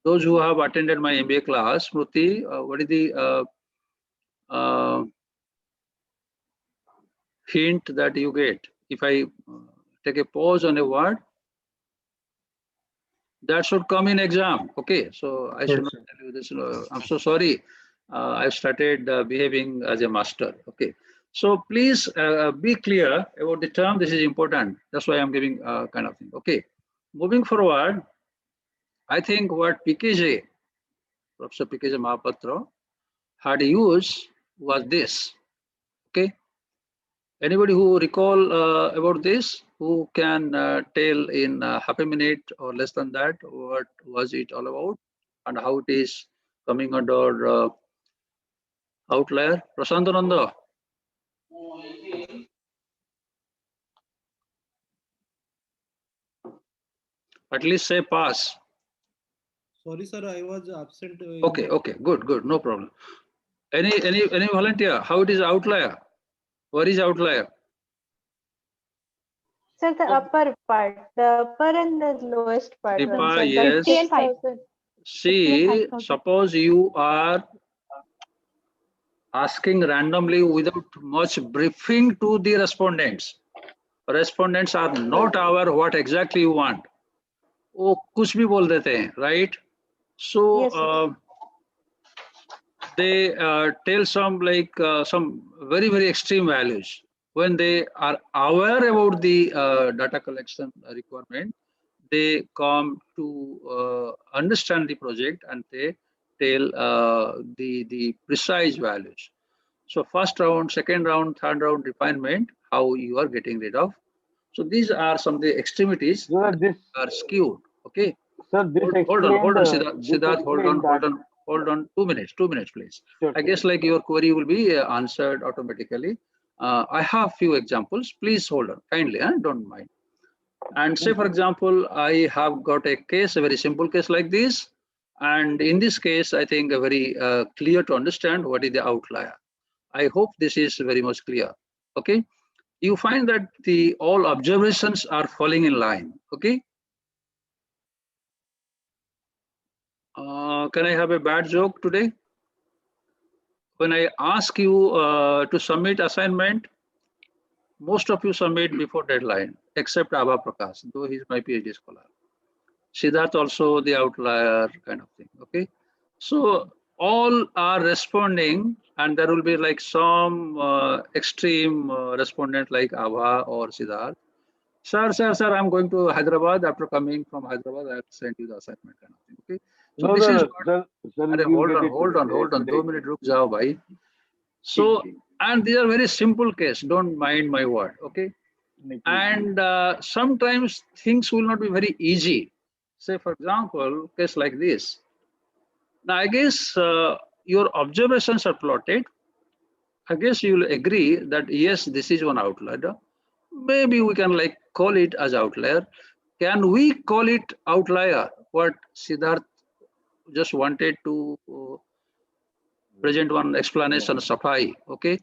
those who have attended my MBA class, Smruti, what is the hint that you get? If I take a pause on a word, that should come in exam. Okay, so I should not tell you this. I'm so sorry. I've started behaving as a master. Okay, so please be clear about the term. This is important. That's why I'm giving kind of thing. Okay, moving forward, I think what PKJ, Professor PKJ Mahapatra, had used was this. Okay, anybody who recall about this, who can tell in half a minute or less than that, what was it all about and how it is coming under outlier? Prasantananda. At least say pass. Sorry, sir, I was absent. Okay, good, no problem. Any volunteer? How it is outlier? What is outlier? Sir, the upper part, the upper and the lowest part. Yes. See, suppose you are asking randomly without much briefing to the respondents. Respondents are not aware what exactly you want. वो कुछ भी बोल देते हैं, right? So they tell some like some very extreme values. When they are aware about the data collection requirement, they come to understand the project and they tell the precise values. So first round, second round, third round refinement, how you are getting rid of. So these are some of the extremities that are skewed. Okay. Sir, hold on, Siddharth, hold on. 2 minutes, please. Sure, I guess like your query will be answered automatically. I have few examples. Please hold on, kindly, don't mind. And say, for example, I have got a case, a very simple case like this. And in this case, I think very clear to understand what is the outlier. I hope this is very much clear. Okay. You find that all observations are falling in line. Okay. Can I have a bad joke today? When I ask you to submit assignment, most of you submit before deadline, except Abha Prakash, though he is my PhD scholar. Siddharth also the outlier kind of thing. Okay. So all are responding, and there will be like some extreme respondent like Abha or Siddharth. sir, I'm going to Hyderabad. After coming from Hyderabad, I have sent you the assignment kind of thing. Okay. So No, this is sir, what. sir, Arey, you'll hold get on, it hold on, hold on. today. 2 minutes, ruk jao, bhai. So, and these are very simple case. Don't mind my word. Okay. And sometimes things will not be very easy. Say, for example, case like this. Now, I guess your observations are plotted. I guess you will agree that yes, this is one outlier. Maybe we can like call it as outlier. Can we call it outlier? What Siddharth just wanted to present one explanation, सफाई. Okay.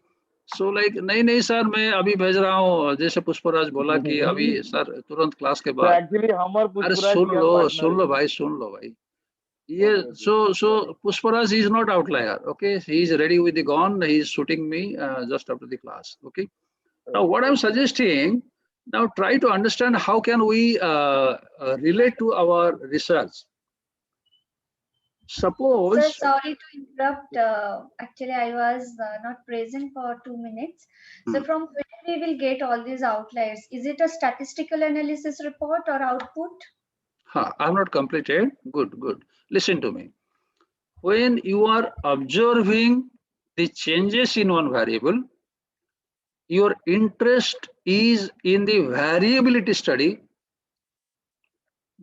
So like नहीं sir, मैं अभी भेज रहा हूँ. जैसे पुष्पराज बोला कि अभी सर तुरंत क्लास के So बाद. actually, Hamar अरे Pushparaj, soon we are low partners. भाई, सुन लो भाई. Yeah, so Pushparaj is not outlier. Okay, he is ready with the gun. He is shooting me just after the class. Okay. Now, what I'm suggesting, now try to understand how can we relate to our research. Sir, Suppose. sorry to interrupt. Actually, I was not present for 2 minutes. So from where we will get all these outliers? Is it a statistical analysis report or output? I have not completed. Good. Listen to me. When you are observing the changes in one variable, your interest is in the variability study,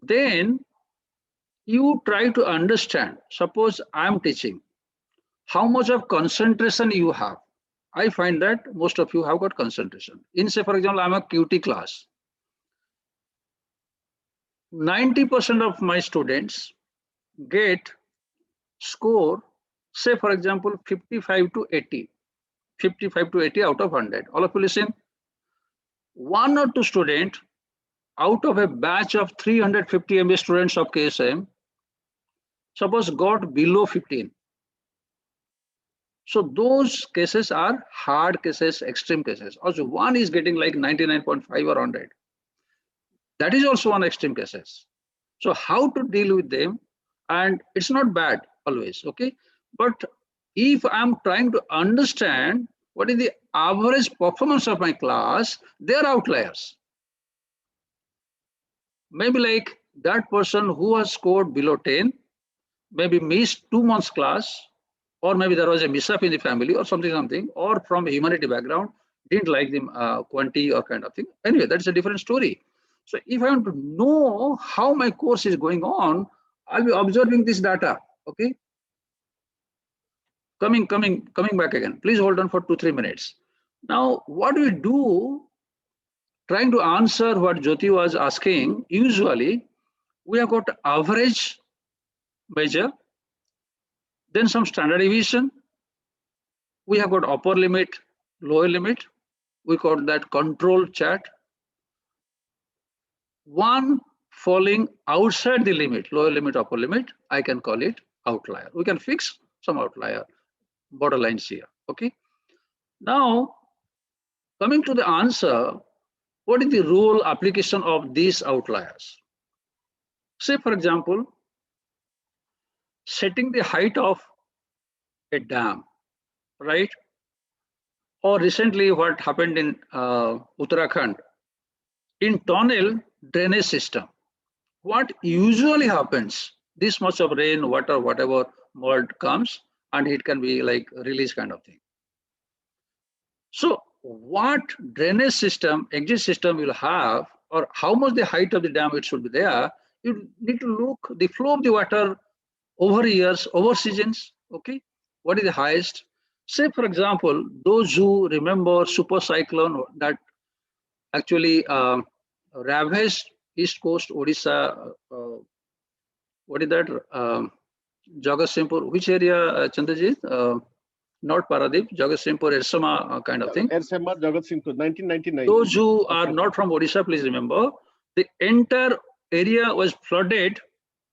then you try to understand. Suppose I am teaching, how much of concentration you have. I find that most of you have got concentration. In say, for example, I'm a QT class. 90% of my students get score, say for example, 55 to 80. 55 to 80 out of 100. All of you listen. 1 or 2 students out of a batch of 350 MBA students of KSM, suppose got below 15. So those cases are hard cases, extreme cases. Also, one is getting like 99.5 or 100. That is also one extreme cases. So how to deal with them? And it's not bad always, okay? But if I'm trying to understand what is the average performance of my class, they are outliers. Maybe like that person who has scored below 10, maybe missed 2 months class, or maybe there was a mishap in the family or something, or from a humanity background, didn't like the quantity or kind of thing. Anyway, that's a different story. So if I want to know how my course is going on, I'll be observing this data, okay? Coming back again. Please hold on for 2-3 minutes. Now, what we do, trying to answer what Jyoti was asking, usually we have got average measure, then some standard deviation. We have got upper limit, lower limit. We call that control chart. One falling outside the limit, lower limit, upper limit, I can call it outlier. We can fix some outlier borderlines here, okay? Now, coming to the answer, what is the rule application of these outliers? Say, for example, setting the height of a dam, right? Or recently what happened in Uttarakhand, in tunnel drainage system. What usually happens, this much of rain, water, whatever mud comes, and it can be like release kind of thing. So what drainage system, exit system will have, or how much the height of the dam it should be there, you need to look the flow of the water over years, over seasons, okay? What is the highest? Say, for example, those who remember super cyclone that actually ravaged East Coast, Odisha, what is that? Jagatsinghpur, which area, Chandrajit? Not Paradip, Jagatsinghpur, Ersama kind of thing. Ersama, Jagatsinghpur, 1999. Those who are not from Odisha, please remember, the entire area was flooded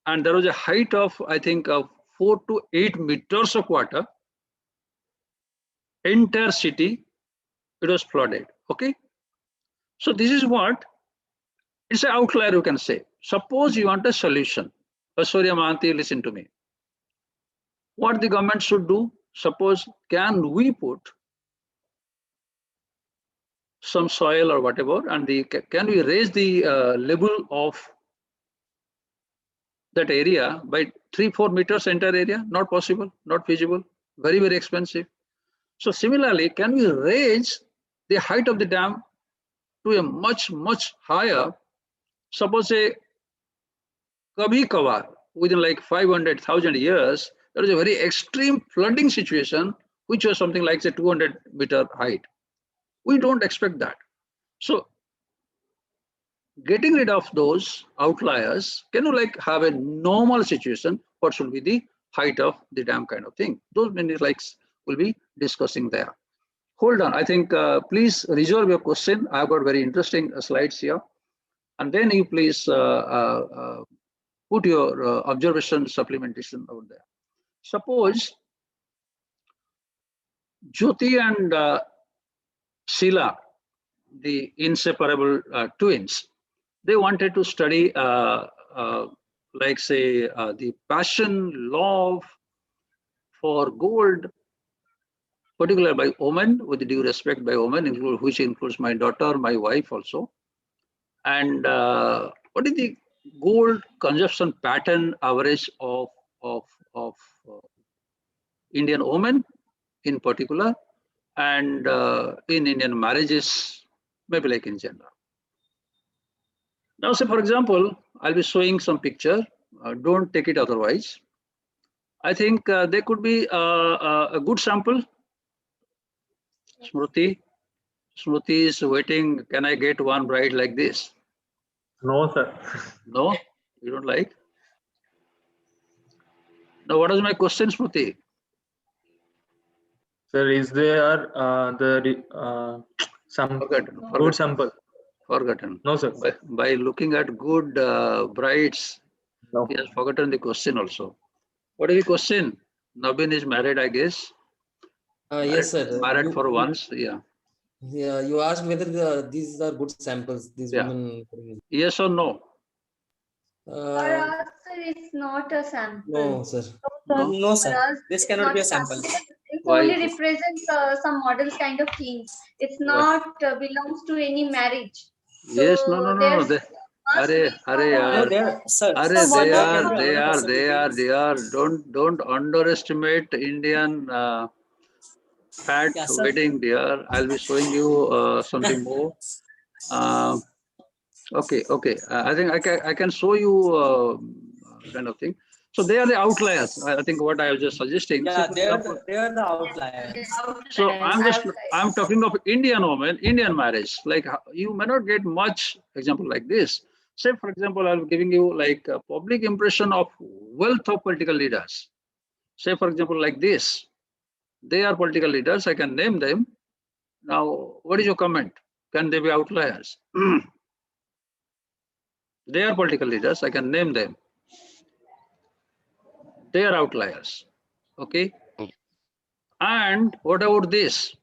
and there was a height of, I think, 4 to 8 meters of water. Entire city, it was flooded, okay? So this is what, it's an outlier you can say. Suppose you want a solution. Aishwarya Mahanti, listen to me. What the government should do, suppose can we put some soil or whatever, and can we raise the level of that area by 3-4 meters entire area? Not possible, not feasible, very, very expensive. So similarly, can we raise the height of the dam to a much, much higher? Suppose a kabhi kavar, within like 500,000 years, there is a very extreme flooding situation, which was something like say 200-meter height. We don't expect that. So getting rid of those outliers, can you like have a normal situation? What should be the height of the dam kind of thing? Those many likes we'll be discussing there. Hold on, I think please reserve your question. I've got very interesting slides here. And then you please put your observation supplementation over there. Suppose Jyoti and Sheila, the inseparable twins, they wanted to study like say the passion, love for gold, particularly by women, with due respect by women, which includes my daughter, my wife also. And what is the gold consumption pattern average of Indian women in particular, and in Indian marriages, maybe like in general. Now, say for example, I'll be showing some picture. Don't take it otherwise. I think there could be a good sample. Smriti is waiting. Can I get one bride like this? No, sir. No, you don't like? Now, what is my question, Smriti? Sir, is there some good sample? Forgotten. No, sir. By looking at good brides, he has forgotten the question also. What is the question? Navin is married, I guess. Yes, sir. Married for once, yeah. Yeah, you asked whether these are good samples, these women. Yes or no? For us, it's not a sample. No, sir. No, sir. This cannot be a sample. It only represents some models kind of things. It's not belongs to any marriage. Yes, no. They are. Don't underestimate Indian fat wedding, dear. I'll be showing you something more. Okay. I think I can show you kind of thing. So they are the outliers. I think what I was just suggesting. Yeah, they are the outliers. So I'm talking of Indian women, Indian marriage. Like you may not get much example like this. Say for example, I'm giving you like a public impression of wealth of political leaders. Say for example like this. They are political leaders. I can name them. Now, what is your comment? Can they be outliers? They are political leaders. I can name them. They are outliers. Okay. And what about this?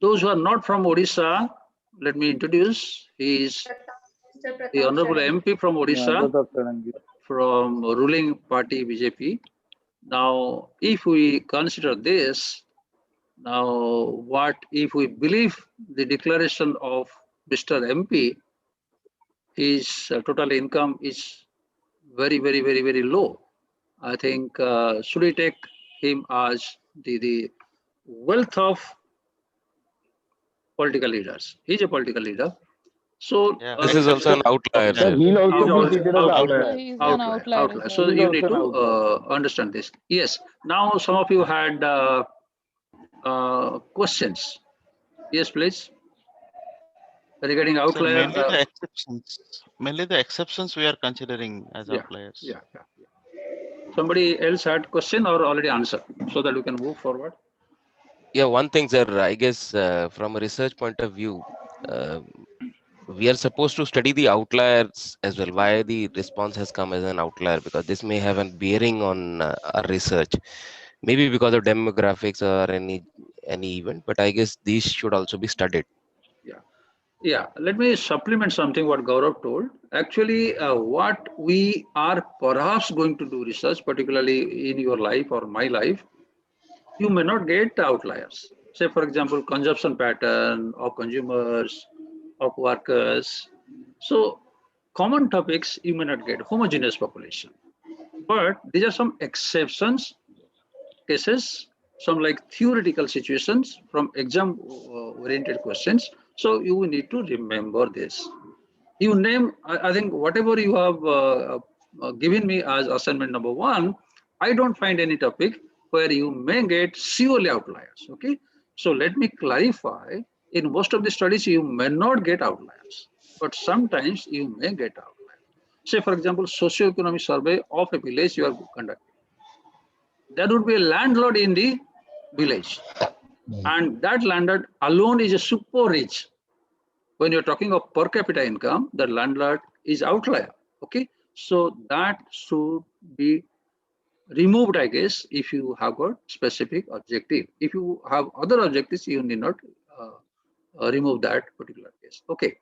Those who are not from Odisha, let me introduce. He is the Honorable MP from Odisha, from ruling party BJP. Now, if we consider this, now what if we believe the declaration of Mr. MP, his total income is very, very, very, very low. I think should we take him as the wealth of political leaders? He's a political leader. So this is also an outlier. He'll also be considered an outlier. So you need to understand this. Yes. Now some of you had questions. Yes, please. Regarding outlier. So mainly the exceptions we are considering as outliers. Yeah. Somebody else had question or already answered, so that we can move forward. Yeah, one thing, sir, I guess from a research point of view, we are supposed to study the outliers as well. Why the response has come as an outlier, because this may have a bearing on our research. Maybe because of demographics or any event, but I guess these should also be studied. Yeah, let me supplement something what Gaurav told. Actually, what we are perhaps going to do research, particularly in your life or my life, you may not get outliers. say for example, consumption pattern of consumers, of workers. So common topics you may not get, homogeneous population. But these are some exceptions cases, some like theoretical situations from exam oriented questions. So you need to remember this. You name, I think whatever you have given me as assignment number 1, I don't find any topic where you may get surely outliers. Okay. So let me clarify, in most of the studies, you may not get outliers, but sometimes you may get outliers. Say, for example, socioeconomic survey of a village you are conducting. There would be a landlord in the village, and that landlord alone is a super rich. When you're talking of per capita income, the landlord is outlier. Okay, so that should be removed, I guess, if you have got specific objective. If you have other objectives, you need not remove that particular case. Okay.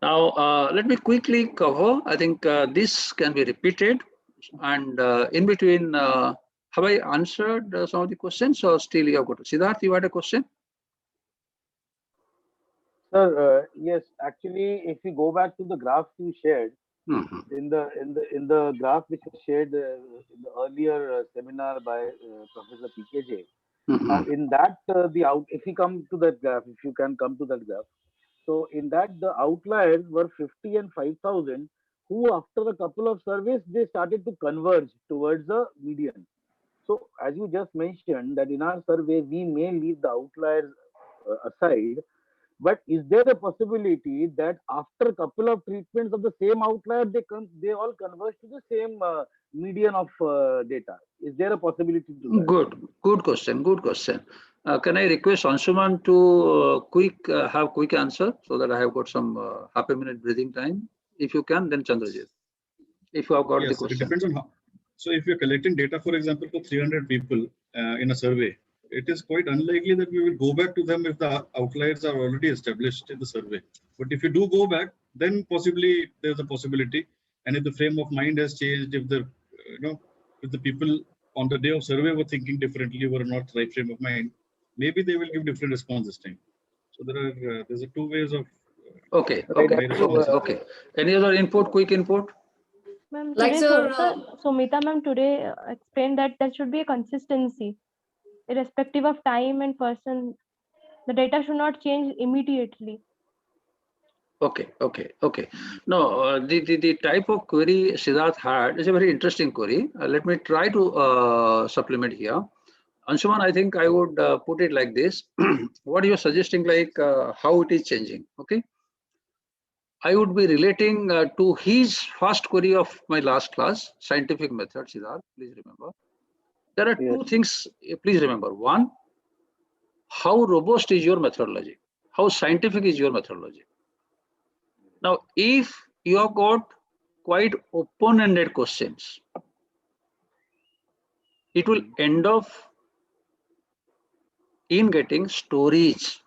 Now, let me quickly cover. I think this can be repeated. And in between, have I answered some of the questions, or still you have got? Siddharth, you had a question? Sir, yes. Actually, if we go back to the graph you shared, in the graph which was shared in the earlier seminar by Professor PKJ. Now, in that if you come to that graph, if you can come to that graph. So in that, the outliers were 50 and 5,000, who after a couple of surveys, they started to converge towards the median. So as you just mentioned, that in our survey, we may leave the outliers aside, but is there a possibility that after a couple of treatments of the same outlier, they all converge to the same median of data? Is there a possibility to do that? Good question. Good question. Can I request Anshuman to have quick answer, so that I have got some half a minute breathing time? If you can, then Chandrajit. If you have got the question. It depends on how. So if you're collecting data, for example, for 300 people in a survey, it is quite unlikely that we will go back to them if the outliers are already established in the survey. But if you do go back, then possibly there's a possibility. And if the frame of mind has changed, if the if the people on the day of survey were thinking differently, were not right frame of mind, maybe they will give different response this time. So there's 2 ways of. Okay. Any other input? Quick input. Ma'am, Like, today, sir, Sumita ma'am today explained that there should be a consistency, irrespective of time and person. The data should not change immediately. Okay. No, the type of query Siddharth had is a very interesting query. Let me try to supplement here. Anshuman, I think I would put it like this. What you're suggesting, like how it is changing. Okay. I would be relating to his first query of my last class, scientific method, Siddharth, please remember. There are 2 things, please remember. One, how robust is your methodology? How scientific is your methodology? Now, if you have got quite open-ended questions, it will end up in getting storage,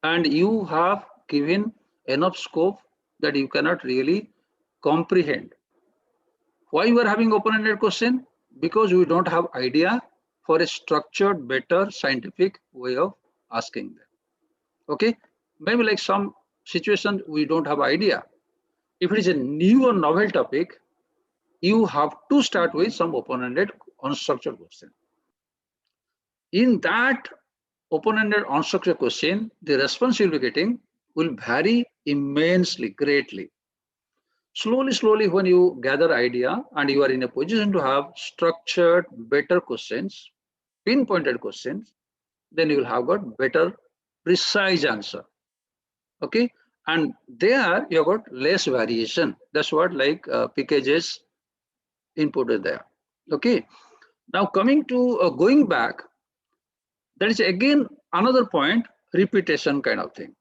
and you have given enough scope that you cannot really comprehend. Why you are having open-ended question? Because we don't have idea for a structured, better scientific way of asking them. Okay, maybe like some situation we don't have idea. If it is a new or novel topic, you have to start with some open-ended, unstructured question. In that open-ended, unstructured question, the response you'll be getting will vary immensely, greatly. Slowly, when you gather idea and you are in a position to have structured, better questions, pinpointed questions, then you will have got better, precise answer. Okay, and there you have got less variation. That's what like PKJ's input is there. Okay, now coming to going back, that is again another point, repetition kind of thing.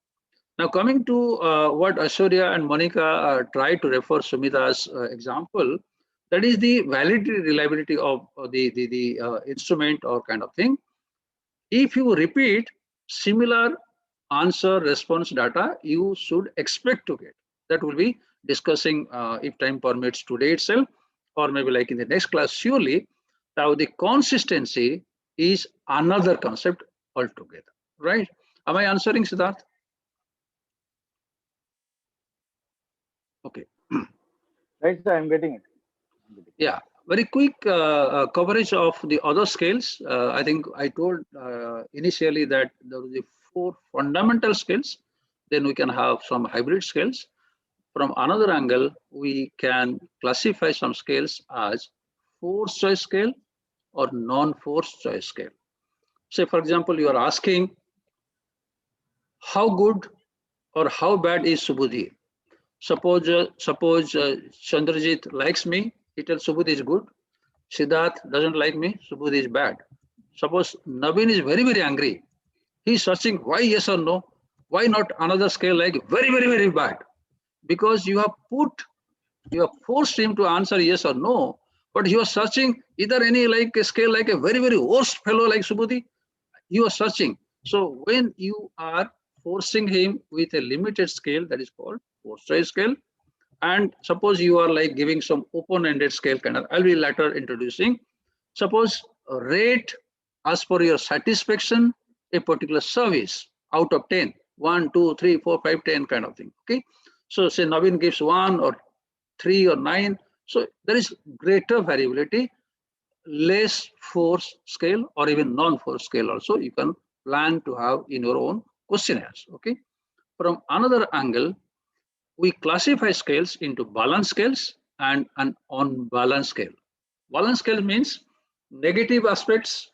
Now coming to what Aishwarya and Monica tried to refer Sumita's example, that is the validity, reliability of the instrument or kind of thing. If you repeat similar answer response data, you should expect to get. That will be discussing if time permits today itself, or maybe like in the next class surely. Now the consistency is another concept altogether, right? Am I answering, Siddharth? Okay. Right, sir, I'm getting it. Yeah, very quick coverage of the other scales. I think I told initially that there are the 4 fundamental scales. Then we can have some hybrid scales. From another angle, we can classify some scales as force choice scale or non-force choice scale. Say, for example, you are asking how good or how bad is Subudhi? Suppose Chandrajit likes me, he tells Subudhi is good. Siddharth doesn't like me, Subudhi is bad. Suppose Naveen is very, very angry. He's searching why yes or no. Why not another scale like very, very, very bad? Because you have forced him to answer yes or no, but you are searching either any like a scale like a very, very worst fellow like Subudhi. You are searching. So when you are forcing him with a limited scale, that is called force choice scale. And suppose you are like giving some open-ended scale kind of, I'll be later introducing. Suppose rate as per your satisfaction a particular service out of 10, 1, 2, 3, 4, 5, 10 kind of thing. Okay. So say Naveen gives 1 or 3 or 9. So there is greater variability, less force scale or even non-force scale also you can plan to have in your own questionnaires. Okay. From another angle, we classify scales into balance scales and an unbalanced scale. Balance scale means negative aspects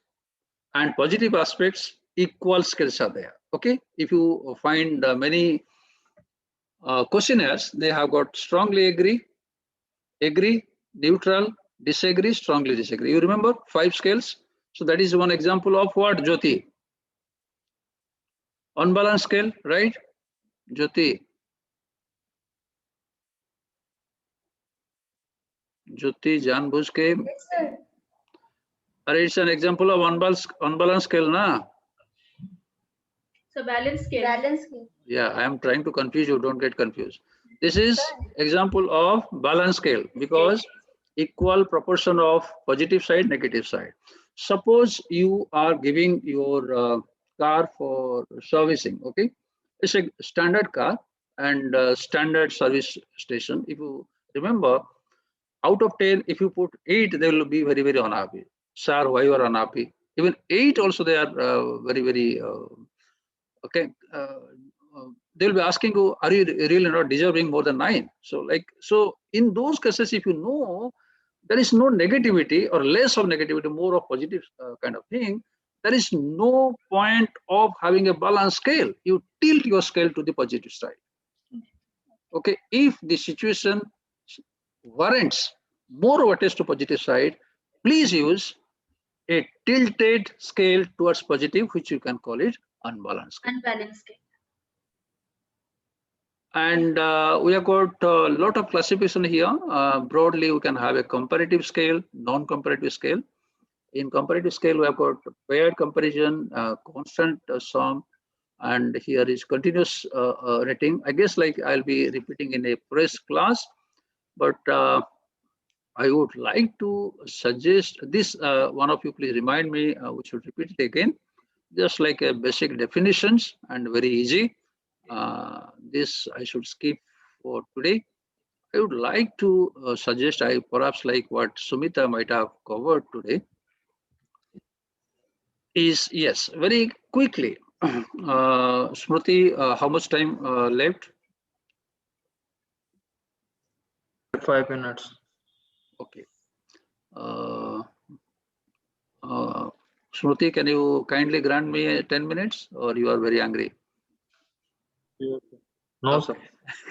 and positive aspects, equal scales are there. Okay. If you find many questionnaires, they have got strongly agree, neutral, disagree, strongly disagree. You remember 5 scales? So that is one example of what, Jyoti? Unbalanced scale, right? Jyoti. Jyoti janbuz ke. Yes, sir. It's an example of unbalanced scale, na? So balance scale. Balance scale. Yeah, I am trying to confuse you. Don't get confused. This is example of balance scale because equal proportion of positive side, negative side. Suppose you are giving your car for servicing. Okay, it's a standard car and standard service station. If you remember, out of 10, if you put 8, they will be very, very unhappy. Sir, why you are unhappy? Even 8 also they are very, very okay. They'll be asking you, are you really not deserving more than 9? So in those cases, if you know there is no negativity or less of negativity, more of positive kind of thing, there is no point of having a balanced scale. You tilt your scale to the positive side. Okay, if the situation warrants more weightage to positive side, please use a tilted scale towards positive, which you can call it unbalanced scale. Unbalanced scale. And we have got a lot of classification here. Broadly, we can have a comparative scale, non-comparative scale. In comparative scale, we have got paired comparison, constant sum, and here is continuous rating. I guess like I'll be repeating in a press class, but I would like to suggest this. One of you please remind me, we should repeat it again. Just like a basic definitions and very easy. This I should skip for today. I would like to suggest perhaps like what Sumita might have covered today is, yes, very quickly. Smriti, how much time left? 5 minutes. Okay. Smriti, can you kindly grant me 10 minutes or you are very angry? No, okay. sir.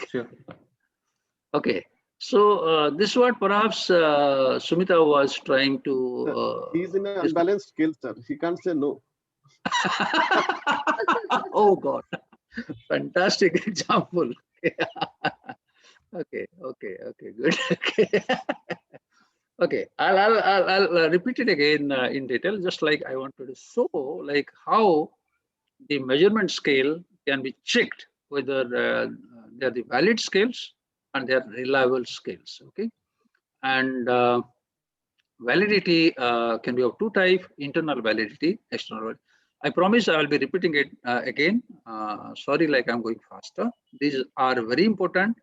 Sure. Okay. So this is what perhaps Sumita was trying to. He's in an unbalanced scale, sir. He can't say no. Oh God, fantastic example. Okay, good. Okay, okay. I'll repeat it again in detail. Just like I wanted to show, like how the measurement scale can be checked whether they are the valid scales and they are reliable scales. Okay, and validity can be of two types: internal validity, external validity. I promise I will be repeating it again. Sorry, like I'm going faster. These are very important.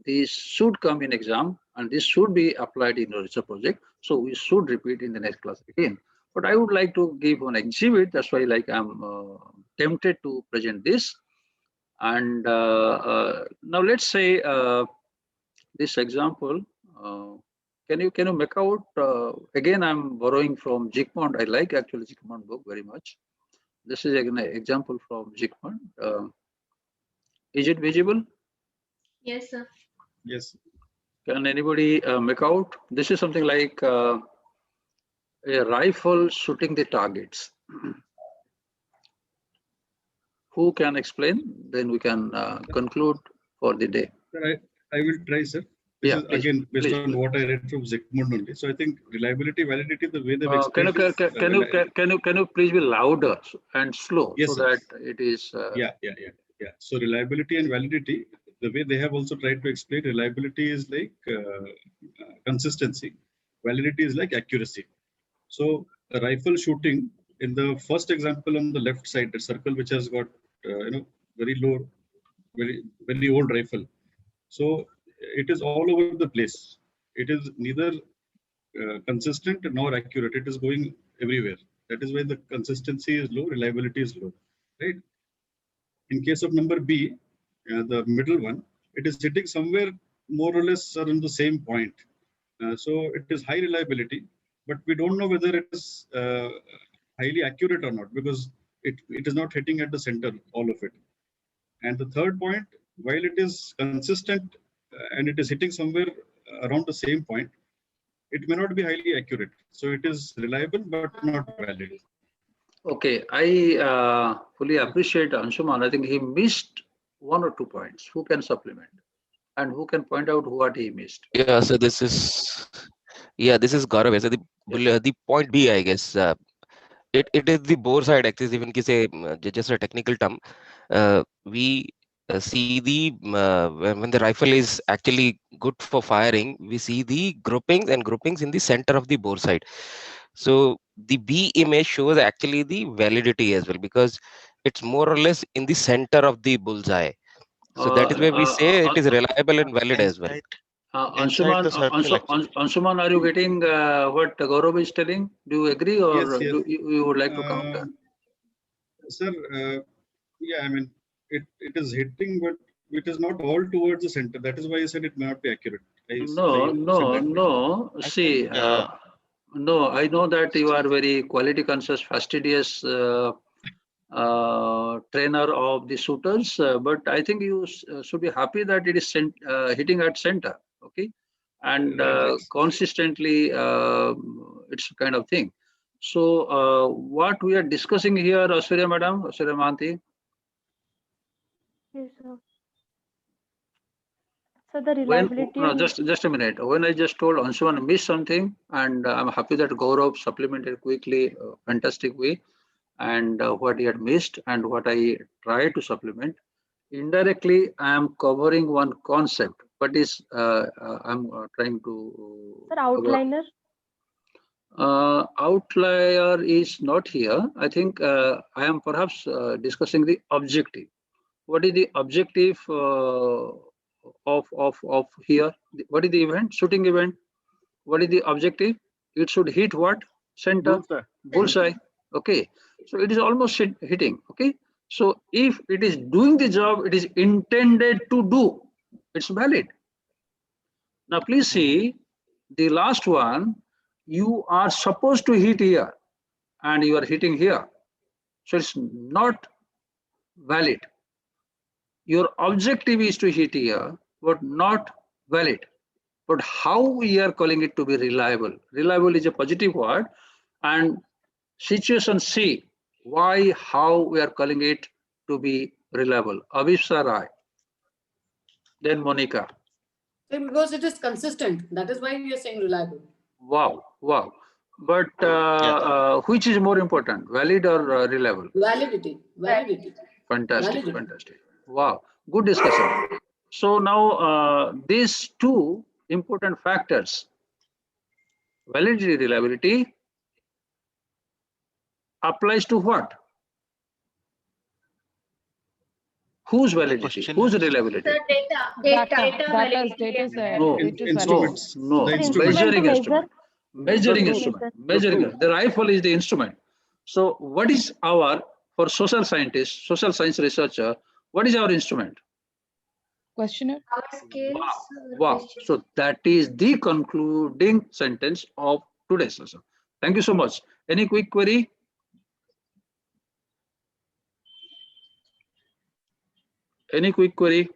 These should come in exam, and this should be applied in the research project. So we should repeat in the next class again. But I would like to give one exhibit. That's why, like, I'm tempted to present this. And now let's say this example. Can you make out? Again, I'm borrowing from Zygmunt. I like actually Zygmunt book very much. This is an example from Zygmunt. Is it visible? Yes, sir. Yes. Can anybody make out? This is something like a rifle shooting the targets. Who can explain? Then we can conclude for the day. Sir, I will try, sir. This is please, again based please, on please. what I read from Zygmunt only. So I think reliability, validity, the way they've explained Can you please be louder and slow, yes, so sir. that it is Yeah. So reliability and validity, the way they have also tried to explain, reliability is like consistency, validity is like accuracy. So a rifle shooting, in the first example on the left side, the circle which has got very low, very old rifle. So it is all over the place. It is neither consistent nor accurate. It is going everywhere. That is why the consistency is low, reliability is low, right? In case of number B, the middle one, it is sitting somewhere more or less around the same point. So it is high reliability, but we don't know whether it is highly accurate or not, because it is not hitting at the center, all of it. And the third point, while it is consistent and it is hitting somewhere around the same point, it may not be highly accurate. So it is reliable, but not valid. Okay, I fully appreciate Anshuman. I think he missed one or 2 points. Who can supplement? And who can point out what he missed? Yeah, so this is Gaurav. So the point B, I guess, it is the bore side axis. Even ki say just a technical term, we see the when the rifle is actually good for firing, we see the groupings in the center of the bore side. So the B image shows actually the validity as well, because it's more or less in the center of the bullseye. So that is why we say it is reliable and valid as well. Anshuman, are you getting what Gaurav is telling? Do you agree, or yes. Do you would like to counter? Sir, yeah, I mean, it is hitting, but it is not all towards the center. That is why I said it may not be accurate. No. See, no, I know that you are very quality conscious, fastidious trainer of the shooters, but I think you should be happy that it is hitting at center, okay, and consistently, it's a kind of thing. So what we are discussing here, Asurya Madam, Asurya Mahanti. Yes, sir. So the reliability. Just a minute. When I just told Anshuman missed something, and I'm happy that Gaurav supplemented quickly, fantastic way, and what he had missed and what I tried to supplement. Indirectly, I am covering one concept, but is I'm trying to. Sir, outliner. Outlier is not here. I think I am perhaps discussing the objective. What is the objective of here? What is the event? Shooting event. What is the objective? It should hit what? Center. Bullseye. Okay. So it is almost hitting. Okay. So if it is doing the job it is intended to do, it's valid. Now please see the last one. You are supposed to hit here and you are hitting here. So it's not valid. Your objective is to hit here, but not valid. But how we are calling it to be reliable? Reliable is a positive word, and situation C, why, how we are calling it to be reliable. Avishsa Rai. Then Monica. Because it is consistent. That is why we are saying reliable. Wow. But which is more important, valid or reliable? Validity. Fantastic. Wow, good discussion. So now these two important factors Validity, reliability applies to what? Whose validity? Whose reliability? The Data is No, Instruments. no, The measuring instrument. Measuring instrument. The rifle is the instrument. So what is our, for social scientist, social science researcher, what is our instrument? Questionnaire. Our skills. Wow. So that is the concluding sentence of today's session. Thank you so much. Any quick query? Any quick query?